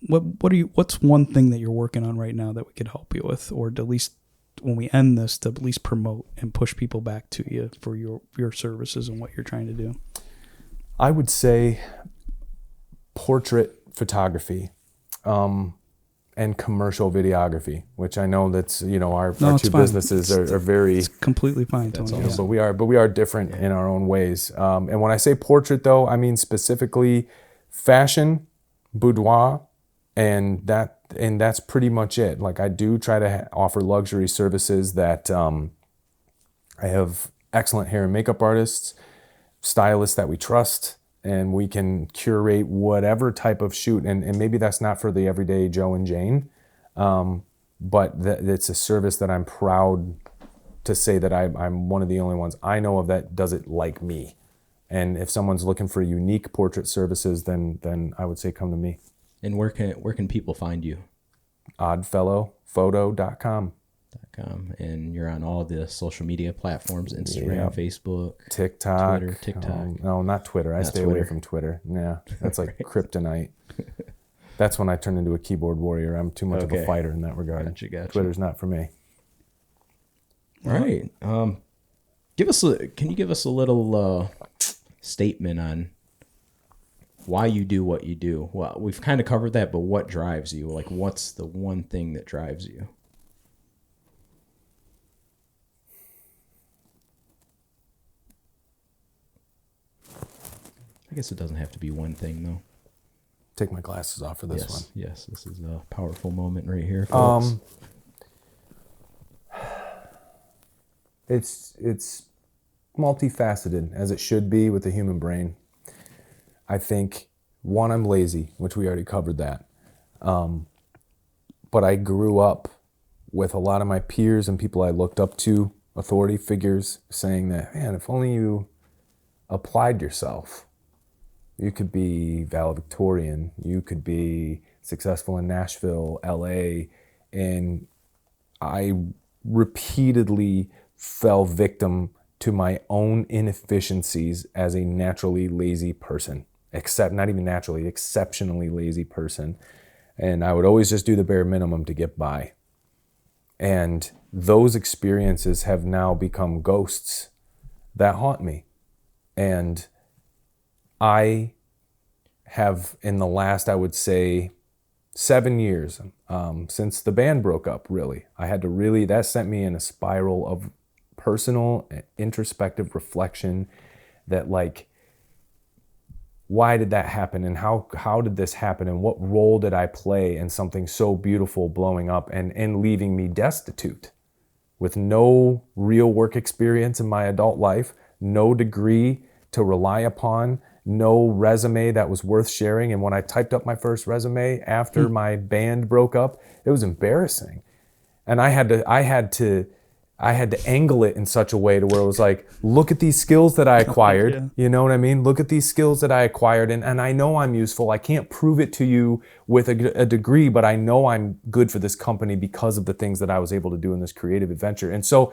what's one thing that you're working on right now that we could help you with, or at least when we end this, to at least promote and push people back to you for your services and what you're trying to do? I would say portrait photography and commercial videography, which I know that's, our two businesses are very... It's completely fine, Tony. But we are different in our own ways. And when I say portrait, though, I mean specifically fashion, boudoir, and that's pretty much it. Like, I do try to offer luxury services that I have excellent hair and makeup artists, stylists that we trust, and we can curate whatever type of shoot. And maybe that's not for the everyday Joe and Jane, but it's a service that I'm proud to say that I'm one of the only ones I know of that does it like me. And if someone's looking for unique portrait services, then I would say come to me. And where can people find you? OddFellowPhoto.com. And you're on all the social media platforms: Instagram, Facebook, TikTok, Twitter, TikTok. No, not Twitter. I stay away from Twitter. Yeah, that's like kryptonite. That's when I turn into a keyboard warrior. I'm too much of a fighter in that regard. Gotcha. Twitter's not for me. All right. Can you give us a little statement on why you do what you do? Well, we've kind of covered that, but what drives you? Like, what's the one thing that drives you? I guess it doesn't have to be one thing, though. Take my glasses off for this one. Yes, this is a powerful moment right here, folks. It's multifaceted, as it should be with the human brain. I think, one, I'm lazy, which we already covered that. But I grew up with a lot of my peers and people I looked up to, authority figures, saying that, man, if only you applied yourself, you could be valedictorian, you could be successful in Nashville, LA, and I repeatedly fell victim to my own inefficiencies as a naturally lazy person, not even naturally, exceptionally lazy person. And I would always just do the bare minimum to get by. And those experiences have now become ghosts that haunt me. And I have, in the last, I would say, 7 years, since the band broke up, really, that sent me in a spiral of personal, introspective reflection that, like, why did that happen, and how did this happen, and what role did I play in something so beautiful blowing up and leaving me destitute with no real work experience in my adult life, no degree to rely upon, no resume that was worth sharing. And when I typed up my first resume after my band broke up, it was embarrassing. And I had to angle it in such a way to where it was like, look at these skills that I acquired. Yeah. You know what I mean? Look at these skills that I acquired. And I know I'm useful. I can't prove it to you with a degree, but I know I'm good for this company because of the things that I was able to do in this creative adventure. And so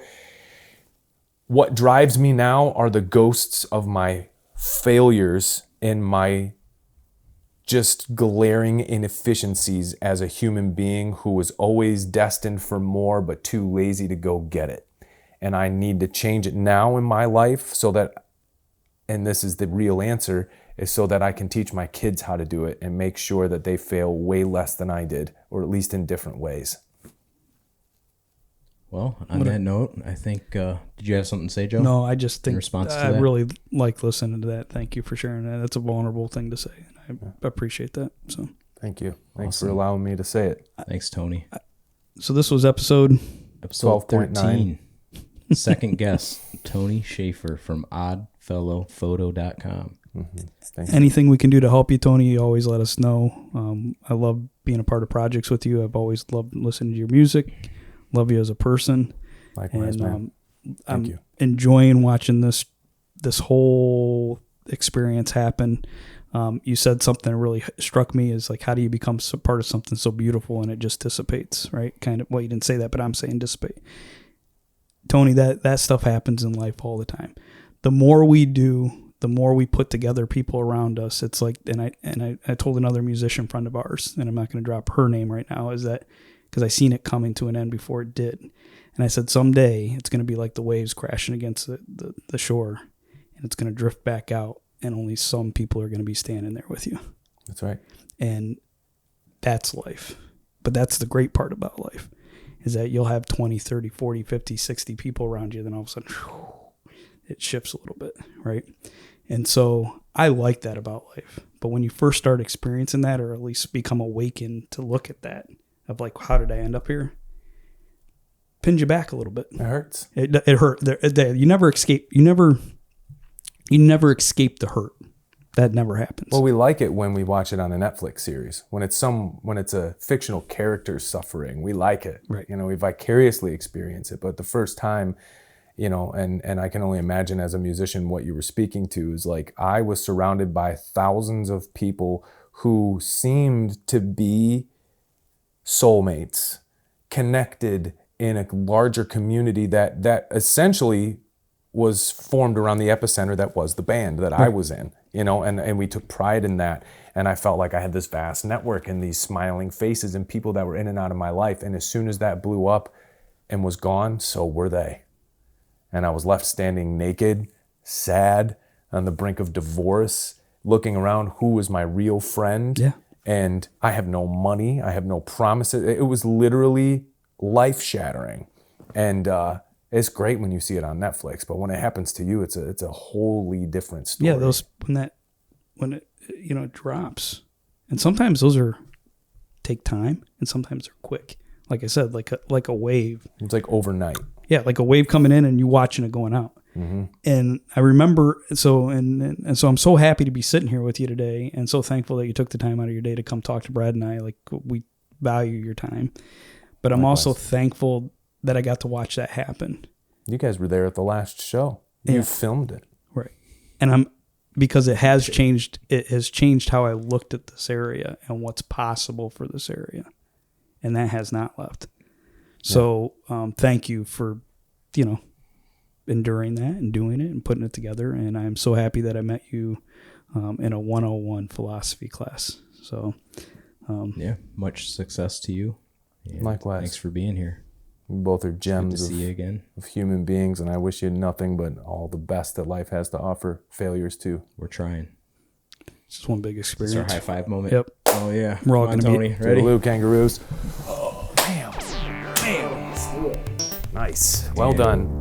what drives me now are the ghosts of my failures and my just glaring inefficiencies as a human being who was always destined for more but too lazy to go get it. And I need to change it now in my life so that, and this is the real answer, is so that I can teach my kids how to do it and make sure that they fail way less than I did, or at least in different ways. Well, on that note, I think, did you have something to say, Joe? No, I just think in response to I that? really like listening to that. Thank you for sharing that. That's a vulnerable thing to say. And I appreciate that. So Thank you. Thanks Awesome. for allowing me to say it. Thanks, Tony. so this was episode 12.9. 13. Second guest, Tony Schaffer from OddFellowPhoto.com. Thank you. anything we can do to help you, Tony, you always let us know. I love being a part of projects with you. I've always loved listening to your music. Love you as a person. Likewise, And man. I'm you. enjoying watching this whole experience happen. You said something that really struck me is like, how do you become part of something so beautiful and it just dissipates, right? Kind of, well, you didn't say that, but I'm saying dissipate. Tony, that stuff happens in life all the time. The more we do, the more we put together people around us. It's like, and I told another musician friend of ours, and I'm not going to drop her name right now, is that because I seen it coming to an end before it did. And I said, someday it's going to be like the waves crashing against the shore, and it's going to drift back out, and only some people are going to be standing there with you. That's right. And that's life. But that's the great part about life, is that you'll have 20, 30, 40, 50, 60 people around you, then all of a sudden, it shifts a little bit, right? And so I like that about life. But when you first start experiencing that, or at least become awakened to look at that, of like, how did I end up here? Pins you back a little bit. It hurts. It hurt. You never escape. You never escape the hurt. That never happens. Well, we like it when we watch it on a Netflix series. When it's a fictional character suffering, we like it. Right. You know, we vicariously experience it. But the first time, you know, and I can only imagine as a musician what you were speaking to is like, I was surrounded by thousands of people who seemed to be soulmates, connected in a larger community that essentially was formed around the epicenter that was the band that I was in, you know, and we took pride in that. And I felt like I had this vast network and these smiling faces and people that were in and out of my life. And as soon as that blew up and was gone, so were they. And I was left standing naked, sad, on the brink of divorce, looking around who was my real friend. Yeah. And I have no money. I have no promises. It was literally life-shattering. And it's great when you see it on Netflix, but when it happens to you, it's a wholly different story. Yeah, when it drops, and sometimes those take time, and sometimes they're quick. Like I said, like a wave. It's like overnight. Yeah, like a wave coming in and you watching it going out. Mm-hmm. And I remember, so I'm so happy to be sitting here with you today, and so thankful that you took the time out of your day to come talk to Brad and I. Like, we value your time. But I'm also Likewise. thankful that I got to watch that happen. You guys were there at the last show. Yeah. You filmed it. Right. And because it has changed how I looked at this area and what's possible for this area. And that has not left. So thank you for, enduring that and doing it and putting it together. And I'm so happy that I met you in a 101 philosophy class. So much success to you. And Likewise. Thanks for being here. You both are Good to gems see you again. of human beings, and I wish you nothing but all the best that life has to offer. Failures too. We're trying. it's just one big experience. It's our high five moment. Yep. Oh yeah. We're all Come on, gonna be- Tony. Ready? Toodaloo, kangaroos. Bam. Nice. Well done.